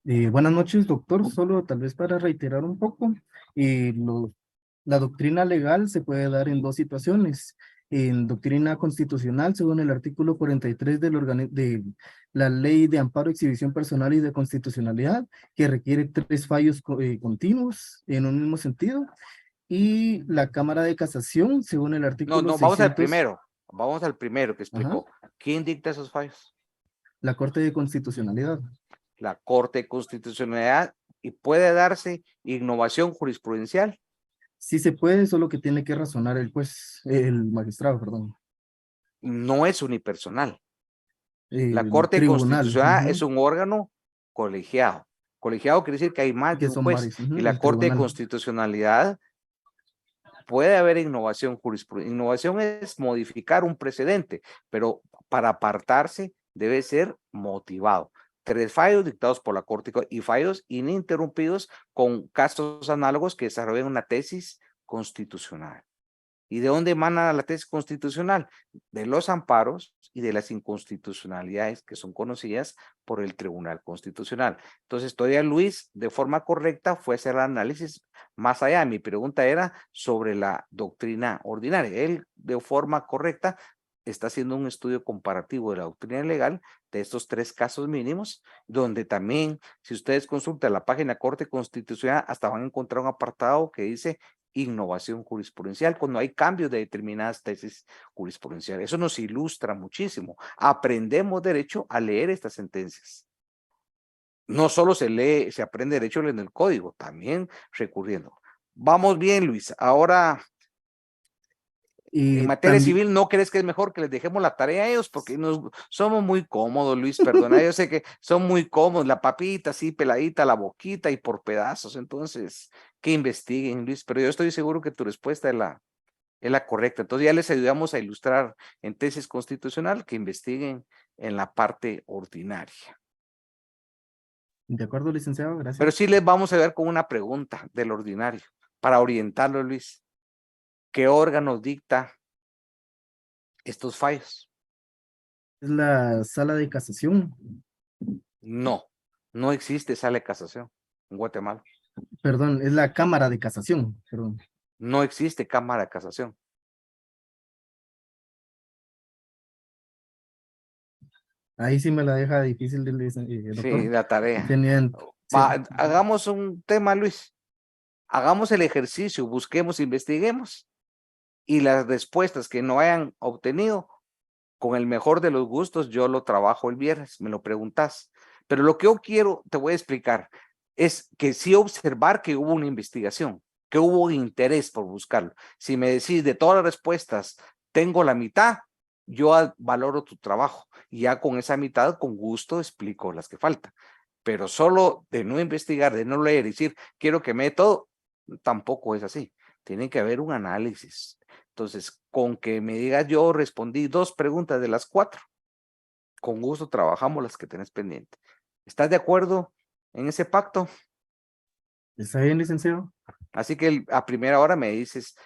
Speaker 7: Buenas noches, doctor. Solo tal vez para reiterar un poco, la doctrina legal se puede dar en dos situaciones. En doctrina constitucional, según el artículo 43 de la Ley de Amparo, Exhibición Personal y de Constitucionalidad, que requiere 3 fallos continuos en un mismo sentido. Y la Cámara de Casación, según el artículo
Speaker 2: No, vamos al primero. Vamos al primero que explicó. ¿Quién dicta esos fallos?
Speaker 7: La Corte de Constitucionalidad.
Speaker 2: La Corte de Constitucionalidad, y puede darse innovación jurisprudencial.
Speaker 7: Sí se puede, solo que tiene que razonar el magistrado, perdón.
Speaker 2: No es unipersonal. La Corte Constitucional es un órgano colegiado. Colegiado quiere decir que hay más de un juez. Y la Corte de Constitucionalidad puede haber innovación jurisprudencial. Innovación es modificar un precedente, pero para apartarse debe ser motivado. 3 fallos dictados por la Corte y fallos ininterrumpidos con casos análogos que desarrollan una tesis constitucional. ¿Y de dónde emana la tesis constitucional? De los amparos y de las inconstitucionalidades que son conocidas por el Tribunal Constitucional. Entonces, todavía Luis, de forma correcta, fue a hacer el análisis más allá. Mi pregunta era sobre la doctrina ordinaria. Él, de forma correcta, está haciendo un estudio comparativo de la doctrina legal de estos 3 casos mínimos, donde también, si ustedes consultan la página Corte Constitucional, hasta van a encontrar un apartado que dice innovación jurisprudencial, cuando hay cambios de determinadas tesis jurisprudenciales. Eso nos ilustra muchísimo. Aprendemos derecho a leer estas sentencias. No solo se lee, se aprende derecho en el código, también recurriendo. Vamos bien, Luis. Ahora, en materia civil, ¿no crees que es mejor que les dejemos la tarea a ellos? Porque somos muy cómodos, Luis, perdona. Yo sé que son muy cómodos, la papita así peladita, la boquita y por pedazos. Entonces, que investiguen, Luis, pero yo estoy seguro que tu respuesta es la correcta. Entonces ya les ayudamos a ilustrar en tesis constitucional que investiguen en la parte ordinaria.
Speaker 7: De acuerdo, licenciado, gracias.
Speaker 2: Pero sí les vamos a ver con una pregunta del ordinario, para orientarlo, Luis. ¿Qué órgano dicta estos fallos?
Speaker 7: Es la sala de casación.
Speaker 2: No, no existe sala de casación en Guatemala.
Speaker 7: Perdón, es la Cámara de Casación. Perdón.
Speaker 2: No existe Cámara de Casación.
Speaker 7: Ahí sí me la deja difícil, doctor.
Speaker 2: Sí, la tarea.
Speaker 7: Sí.
Speaker 2: Hagamos un tema, Luis. Hagamos el ejercicio, busquemos, investiguemos. Y las respuestas que no hayan obtenido, con el mejor de los gustos, yo lo trabajo el viernes, me lo preguntas. Pero lo que yo quiero, te voy a explicar, es que sí observar que hubo una investigación, que hubo interés por buscarlo. Si me decís de todas las respuestas, tengo la mitad, yo valoro tu trabajo. Y ya con esa mitad, con gusto, explico las que faltan. Pero solo de no investigar, de no leer y decir, quiero que me dé todo, tampoco es así. Tiene que haber un análisis. Entonces, con que me digas yo respondí 2 preguntas de las 4, con gusto trabajamos las que tenés pendiente. ¿Estás de acuerdo en ese pacto?
Speaker 7: ¿Está bien, licenciado?
Speaker 2: Así que a primera hora me dices,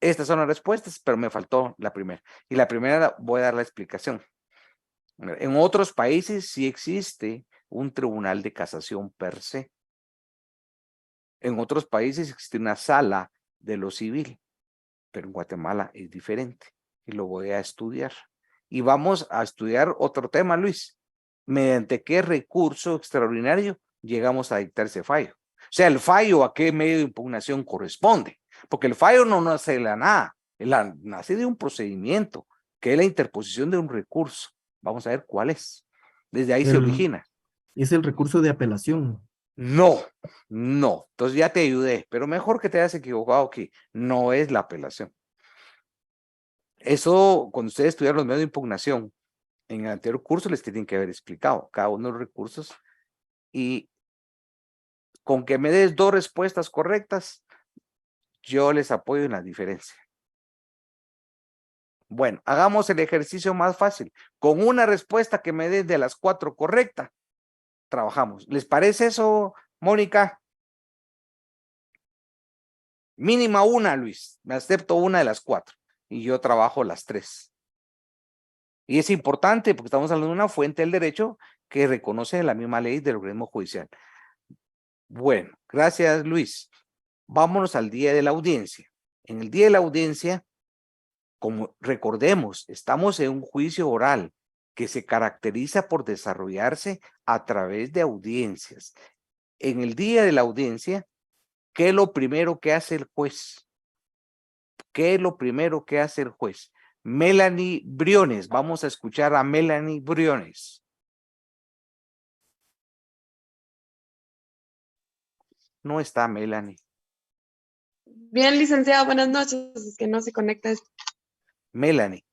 Speaker 2: estas son las respuestas, pero me faltó la primera. Y la primera voy a dar la explicación. En otros países sí existe un tribunal de casación per se. En otros países existe una sala de lo civil, pero en Guatemala es diferente y lo voy a estudiar. Y vamos a estudiar otro tema, Luis. ¿Mediante qué recurso extraordinario llegamos a dictar ese fallo? O sea, el fallo a qué medio de impugnación corresponde, porque el fallo no nace de la nada, nace de un procedimiento, que es la interposición de un recurso. Vamos a ver cuál es. Desde ahí se origina.
Speaker 7: Es el recurso de apelación.
Speaker 2: No. Entonces ya te ayudé, pero mejor que te hayas equivocado que no es la apelación. Eso, cuando ustedes estudiaron los medios de impugnación, en el anterior curso les tienen que haber explicado cada uno de los recursos y con que me des 2 respuestas correctas, yo les apoyo en la diferencia. Bueno, hagamos el ejercicio más fácil. Con una respuesta que me des de las 4 correcta, trabajamos. ¿Les parece eso, Mónica? Mínima una, Luis. Me acepto una de las 4 y yo trabajo las 3. Y es importante porque estamos hablando de una fuente del derecho que reconoce la misma ley del organismo judicial. Bueno, gracias, Luis. Vámonos al día de la audiencia. En el día de la audiencia, como recordemos, estamos en un juicio oral que se caracteriza por desarrollarse a través de audiencias. En el día de la audiencia, ¿qué es lo primero que hace el juez? ¿Qué es lo primero que hace el juez? Melanie Briones. Vamos a escuchar a Melanie Briones. No está Melanie.
Speaker 11: Bien, licenciado, buenas noches. Es que no se conecta esto.
Speaker 2: Melanie.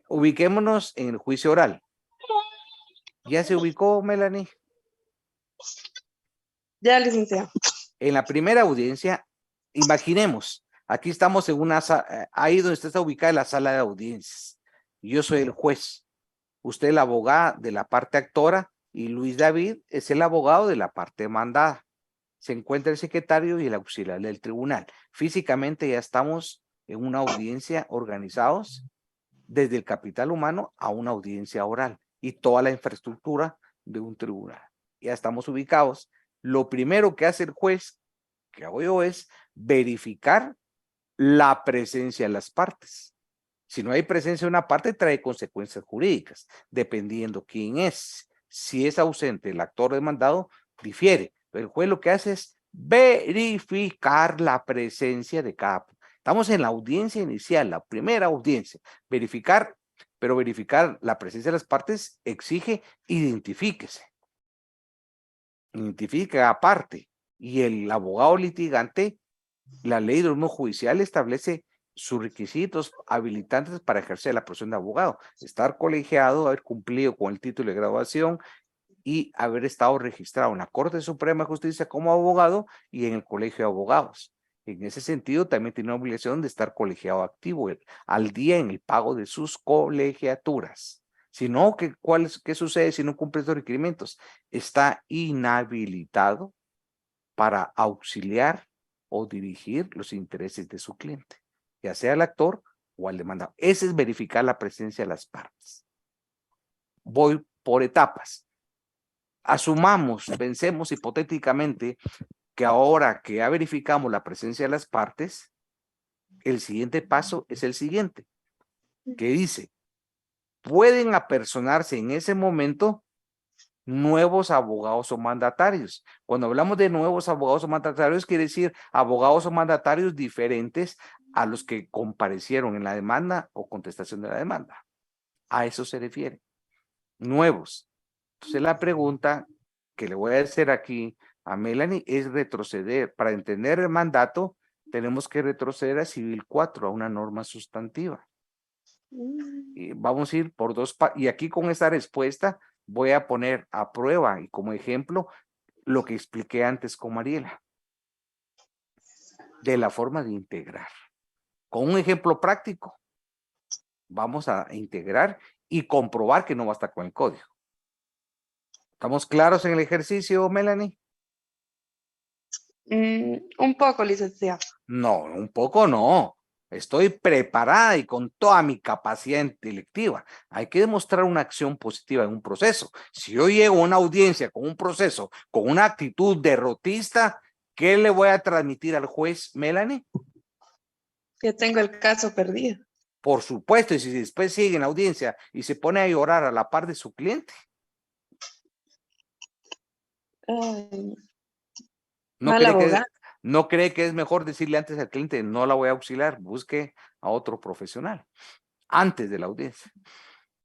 Speaker 2: Ubiquémonos en el juicio oral. ¿Ya se ubicó, Melanie?
Speaker 11: Ya, licenciado.
Speaker 2: En la primera audiencia, imaginemos, aquí estamos en una sala, ahí donde usted está ubicada en la sala de audiencias. Yo soy el juez. Usted es la abogada de la parte actora y Luis David es el abogado de la parte demandada. se encuentra el secretario y el auxiliar del tribunal. Físicamente ya estamos en una audiencia organizados desde el capital humano a una audiencia oral y toda la infraestructura de un tribunal. Ya estamos ubicados. Lo primero que hace el juez, que hago yo, es verificar la presencia de las partes. Si no hay presencia de una parte, trae consecuencias jurídicas, dependiendo quién es. Si es ausente el actor demandado, difiere. Pero el juez lo que hace es verificar la presencia de cada. Estamos en la audiencia inicial, la primera audiencia. Verificar, pero verificar la presencia de las partes exige identifíquese. Identifica aparte. Y el abogado litigante, la ley de órgano judicial establece sus requisitos habilitantes para ejercer la profesión de abogado: estar colegiado, haber cumplido con el título de graduación y haber estado registrado en la Corte Suprema de Justicia como abogado y en el Colegio de Abogados. En ese sentido, también tiene la obligación de estar colegiado activo al día en el pago de sus colegiaturas. Si no, ¿qué sucede si no cumple estos requerimientos? Está inhabilitado para auxiliar o dirigir los intereses de su cliente, ya sea el actor o al demandado. Ese es verificar la presencia de las partes. Voy por etapas. Asumamos, pensemos hipotéticamente que ahora que ya verificamos la presencia de las partes, el siguiente paso es el siguiente, que dice: pueden apersonarse en ese momento nuevos abogados o mandatarios. Cuando hablamos de nuevos abogados o mandatarios, quiere decir abogados o mandatarios diferentes a los que comparecieron en la demanda o contestación de la demanda. A eso se refiere. Nuevos. Entonces la pregunta que le voy a hacer aquí a Melanie es retroceder. Para entender el mandato, tenemos que retroceder a Civil 4, a una norma sustantiva. Y vamos a ir por y aquí con esta respuesta voy a poner a prueba y como ejemplo lo que expliqué antes con Mariela, de la forma de integrar. Con un ejemplo práctico, vamos a integrar y comprobar que no basta con el código. ¿Estamos claros en el ejercicio, Melanie?
Speaker 11: Un poco, licenciado.
Speaker 2: No, un poco no. Estoy preparada y con toda mi capacidad intelectiva. Hay que demostrar una acción positiva en un proceso. Si yo llego a una audiencia con un proceso, con una actitud derrotista, ¿qué le voy a transmitir al juez, Melanie?
Speaker 11: Que tengo el caso perdido.
Speaker 2: Por supuesto, y si después sigue en la audiencia y se pone a llorar a la par de su cliente.
Speaker 11: Ay,
Speaker 2: ¿No cree que es mejor decirle antes al cliente: no la voy a auxiliar, busque a otro profesional antes de la audiencia?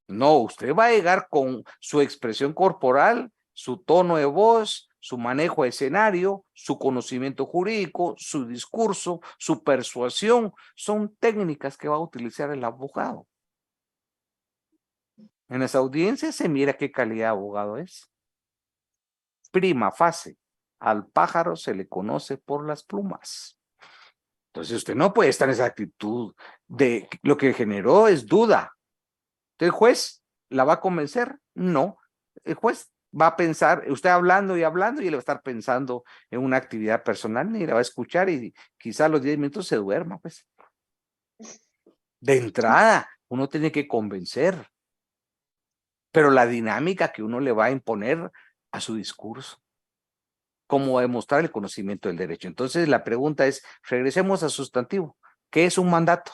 Speaker 2: No, usted va a llegar con su expresión corporal, su tono de voz, su manejo de escenario, su conocimiento jurídico, su discurso, su persuasión. Son técnicas que va a utilizar el abogado. En esa audiencia se mira qué calidad de abogado es. Prima facie, al pájaro se le conoce por las plumas. Entonces usted no puede estar en esa actitud de lo que generó es duda. ¿El juez la va a convencer? No. El juez va a pensar, usted hablando y hablando, y él va a estar pensando en una actividad personal, ni la va a escuchar y quizá a los 10 minutos se duerma, pues. De entrada, uno tiene que convencer, pero la dinámica que uno le va a imponer a su discurso, como demostrar el conocimiento del derecho. Entonces la pregunta es, regresemos a sustantivo. ¿Qué es un mandato?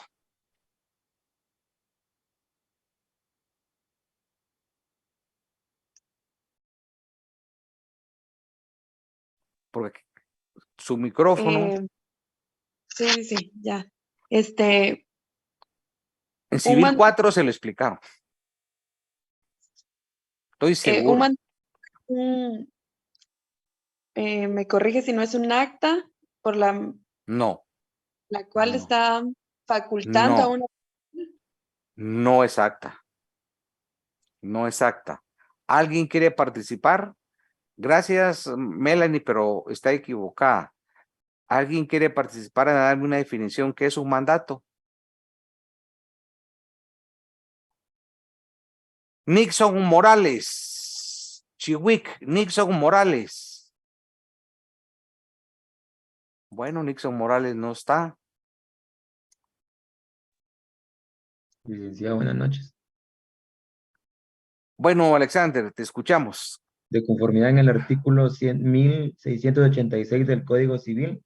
Speaker 2: Porque su micrófono.
Speaker 11: Sí, ya.
Speaker 2: En Civil 4 se lo explicaron. Estoy seguro.
Speaker 11: Me corrige si no es un acta por la cual está facultando a una.
Speaker 2: No es acta. No es acta. ¿Alguien quiere participar? Gracias, Melanie, pero está equivocada. ¿Alguien quiere participar en darme una definición? ¿Qué es un mandato? Nixon Morales. Chiwick, Nixon Morales. Bueno, Nixon Morales no está.
Speaker 12: Licenciado, buenas noches.
Speaker 2: Bueno, Alexander, te escuchamos.
Speaker 12: De conformidad en el artículo 1686 del Código Civil,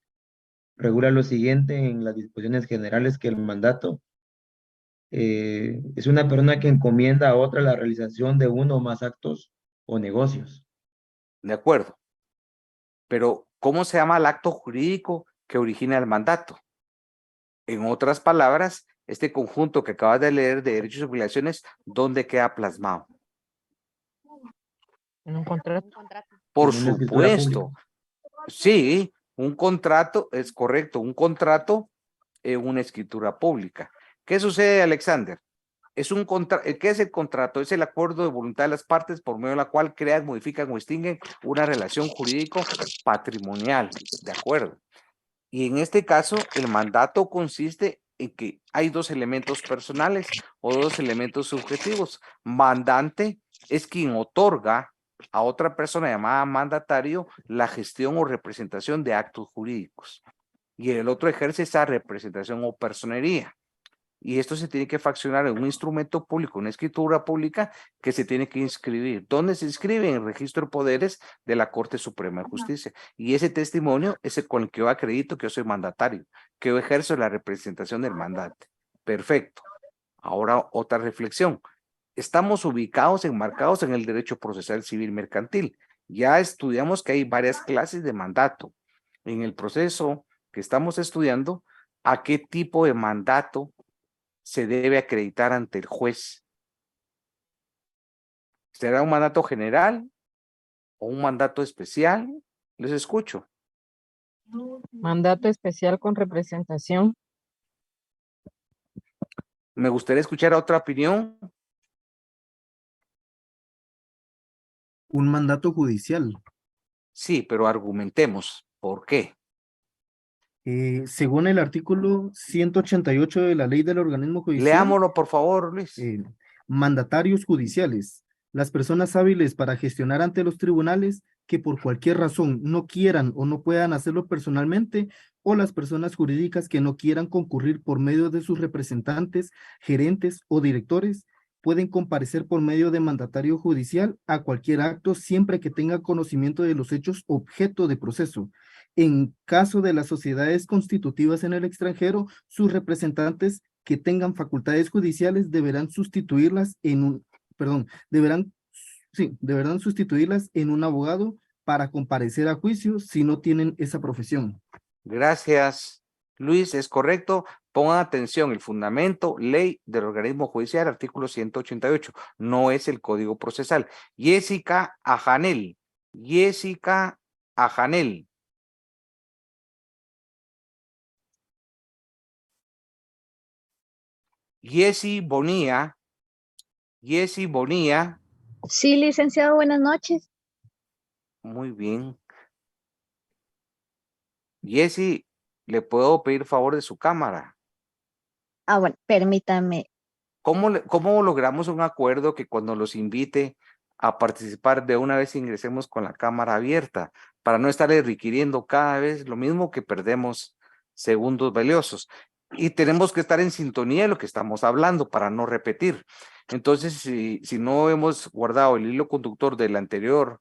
Speaker 12: regula lo siguiente en las disposiciones generales, que el mandato es una persona que encomienda a otra la realización de uno o más actos o negocios.
Speaker 2: De acuerdo. Pero, ¿cómo se llama el acto jurídico que origina el mandato? En otras palabras, este conjunto que acabas de leer de derechos y obligaciones, ¿dónde queda plasmado?
Speaker 8: En un contrato.
Speaker 2: Por
Speaker 12: En una escritura
Speaker 2: supuesto.
Speaker 12: pública.
Speaker 2: Sí, un contrato, es correcto, un contrato en una escritura pública. ¿Qué sucede, Alexander? ¿Qué es el contrato? Es el acuerdo de voluntad de las partes por medio de la cual crean, modifican o extinguen una relación jurídico-patrimonial. De acuerdo. Y en este caso, el mandato consiste en que hay dos elementos personales o dos elementos subjetivos. Mandante es quien otorga a otra persona llamada mandatario la gestión o representación de actos jurídicos. Y el otro ejerce esa representación o personería. Y esto se tiene que fraccionar en un instrumento público, una escritura pública que se tiene que inscribir. ¿Dónde se inscribe? En el registro de poderes de la Corte Suprema de Justicia. Y ese testimonio es el con el que yo acredito que yo soy mandatario, que yo ejerzo la representación del mandante. Perfecto. Ahora otra reflexión. Estamos ubicados, enmarcados en el derecho procesal civil mercantil. Ya estudiamos que hay varias clases de mandato. En el proceso que estamos estudiando, ¿a qué tipo de mandato se debe acreditar ante el juez? ¿Será un mandato general o un mandato especial? Les escucho.
Speaker 8: Mandato especial con representación.
Speaker 2: Me gustaría escuchar otra opinión.
Speaker 7: Un mandato judicial.
Speaker 2: Sí, pero argumentemos. ¿Por qué?
Speaker 7: Según el artículo 188 de la Ley del Organismo Judicial.
Speaker 2: Leámoslo, por favor, Luis.
Speaker 7: Mandatarios judiciales. Las personas hábiles para gestionar ante los tribunales que por cualquier razón no quieran o no puedan hacerlo personalmente, o las personas jurídicas que no quieran concurrir por medio de sus representantes, gerentes o directores, pueden comparecer por medio de mandatario judicial a cualquier acto siempre que tenga conocimiento de los hechos objeto de proceso. En caso de las sociedades constitutivas en el extranjero, sus representantes que tengan facultades judiciales deberán sustituirlas deberán sustituirlas en un abogado para comparecer a juicio si no tienen esa profesión.
Speaker 2: Gracias, Luis, es correcto. Pongan atención, el fundamento, ley del organismo judicial, artículo 188, no es el Código Procesal. Jessica Ajanel. Jessica Ajanel. Jessy Bonilla. Jessy Bonilla.
Speaker 13: Sí, licenciado, buenas noches.
Speaker 2: Muy bien. Jessy, ¿le puedo pedir favor de su cámara?
Speaker 13: Ah, bueno, permítame.
Speaker 2: ¿Cómo logramos un acuerdo que cuando los invite a participar de una vez ingresemos con la cámara abierta para no estarle requiriendo cada vez lo mismo que perdemos segundos valiosos? Y tenemos que estar en sintonía de lo que estamos hablando para no repetir. Entonces, si no hemos guardado el hilo conductor del anterior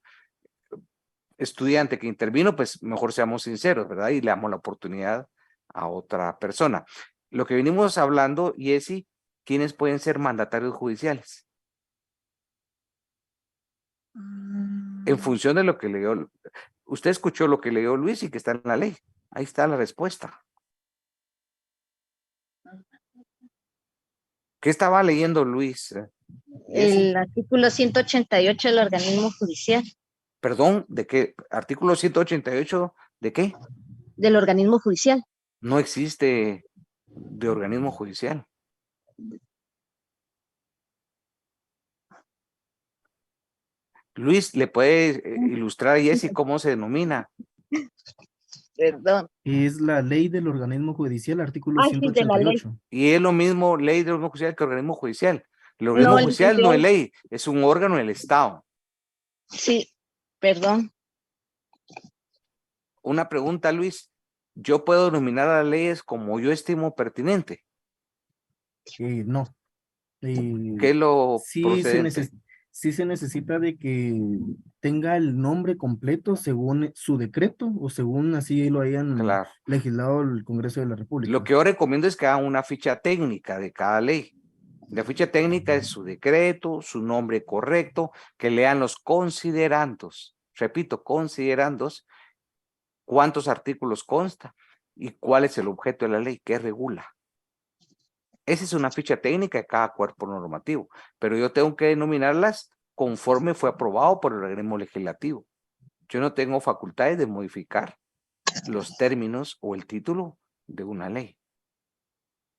Speaker 2: estudiante que intervino, pues mejor seamos sinceros, ¿verdad? Y le damos la oportunidad a otra persona. Lo que venimos hablando, Jessy, ¿quiénes pueden ser mandatarios judiciales? En función de lo que leyó, usted escuchó lo que leyó Luis y que está en la ley. Ahí está la respuesta. ¿Qué estaba leyendo Luis?
Speaker 13: El artículo 188 del organismo judicial.
Speaker 2: Perdón, ¿de qué? ¿Artículo 188 de qué?
Speaker 13: Del organismo judicial.
Speaker 2: No existe de organismo judicial. Luis, ¿le puede ilustrar a Jessy cómo se denomina?
Speaker 13: Perdón.
Speaker 7: Es la ley del organismo judicial, artículo
Speaker 13: Sí, de la ley.
Speaker 7: 188.
Speaker 2: Y es lo mismo ley del organismo judicial que organismo judicial. El organismo judicial no es ley, es un órgano del Estado.
Speaker 13: Sí, perdón.
Speaker 2: Una pregunta, Luis. yo puedo denominar a las leyes como yo estimo pertinente.
Speaker 7: No.
Speaker 2: ¿Qué es lo procedente?
Speaker 7: Sí se necesita de que tenga el nombre completo según su decreto o según así lo hayan legislado el Congreso de la República.
Speaker 2: Lo que yo recomiendo es que hagan una ficha técnica de cada ley. La ficha técnica es su decreto, su nombre correcto, que lean los considerandos. Repito, considerandos, cuántos artículos consta y cuál es el objeto de la ley, qué regula. Esa es una ficha técnica de cada cuerpo normativo, pero yo tengo que denominarlas conforme fue aprobado por el organismo legislativo. Yo no tengo facultades de modificar los términos o el título de una ley.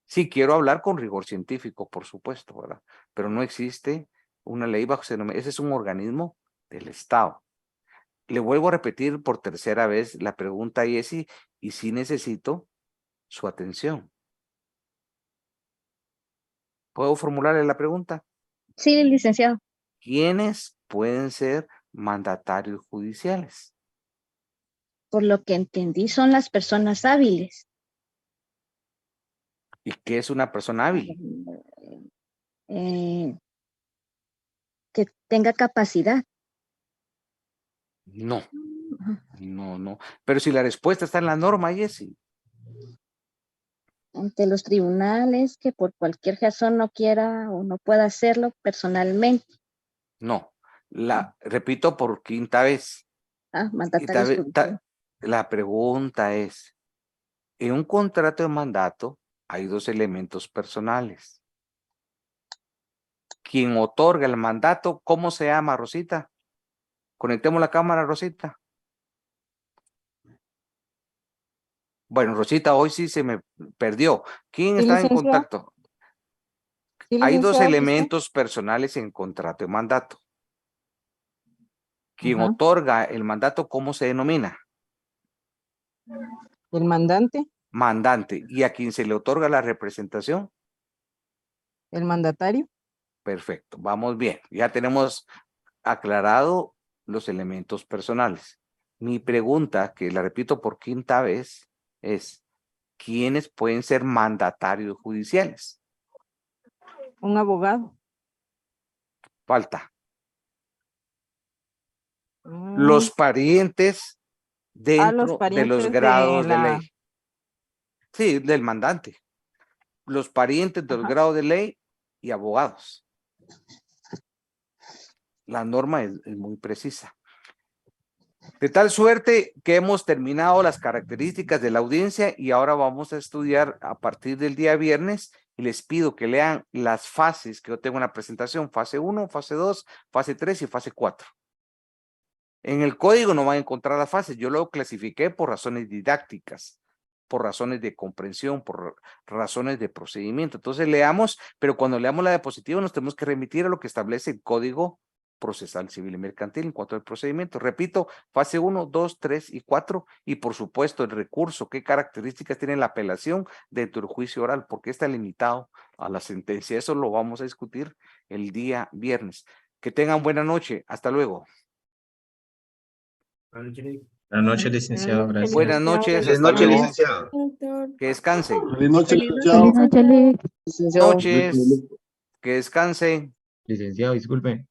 Speaker 2: Sí, quiero hablar con rigor científico, por supuesto, ¿verdad? Pero no existe una ley bajo ese nombre. Ese es un organismo del Estado. Le vuelvo a repetir por tercera vez la pregunta, Yesy, y sí necesito su atención. ¿Puedo formularle la pregunta?
Speaker 13: Sí, licenciado.
Speaker 2: ¿Quiénes pueden ser mandatarios judiciales?
Speaker 13: Por lo que entendí, son las personas hábiles.
Speaker 2: ¿Y qué es una persona hábil?
Speaker 13: Que tenga capacidad.
Speaker 2: No. No. Pero si la respuesta está en la norma, Yesy.
Speaker 13: Ante los tribunales, que por cualquier razón no quiera o no pueda hacerlo personalmente.
Speaker 2: No. Repito por quinta vez.
Speaker 13: Mandatarios judiciales.
Speaker 2: La pregunta es, en un contrato de mandato hay dos elementos personales. Quien otorga el mandato, ¿cómo se llama, Rosita? Conectemos la cámara, Rosita. Bueno, Rosita, hoy sí se me perdió. ¿Quién está en contacto? Hay dos elementos personales en contrato de mandato. Quien otorga el mandato, ¿cómo se denomina?
Speaker 8: El mandante.
Speaker 2: Mandante. ¿Y a quien se le otorga la representación?
Speaker 8: El mandatario.
Speaker 2: Perfecto, vamos bien. Ya tenemos aclarado los elementos personales. Mi pregunta, que la repito por quinta vez, es ¿quiénes pueden ser mandatarios judiciales?
Speaker 8: Un abogado.
Speaker 2: Falta. Los parientes dentro de los grados de ley. Sí, del mandante. Los parientes de los grados de ley y abogados. La norma es muy precisa. De tal suerte que hemos terminado las características de la audiencia y ahora vamos a estudiar a partir del día viernes y les pido que lean las fases que yo tengo en la presentación, fase 1, fase 2, fase 3 y fase 4. En el código no van a encontrar las fases, yo lo clasifiqué por razones didácticas, por razones de comprensión, por razones de procedimiento. Entonces leamos, pero cuando leamos la diapositiva nos tenemos que remitir a lo que establece el Código Procesal Civil y Mercantil en cuanto al procedimiento. Repito, fase 1, 2, 3 y 4 y por supuesto el recurso, qué características tiene la apelación dentro del juicio oral, por qué está limitado a la sentencia. Eso lo vamos a discutir el día viernes. Que tengan buena noche. Hasta luego.
Speaker 3: Buenas noches, licenciado. Gracias.
Speaker 2: Buenas noches.
Speaker 12: Buenas noches, licenciado.
Speaker 2: Que descansen.
Speaker 14: Buenas noches, licenciado.
Speaker 2: Buenas noches. Que descansen.
Speaker 12: Licenciado, disculpe.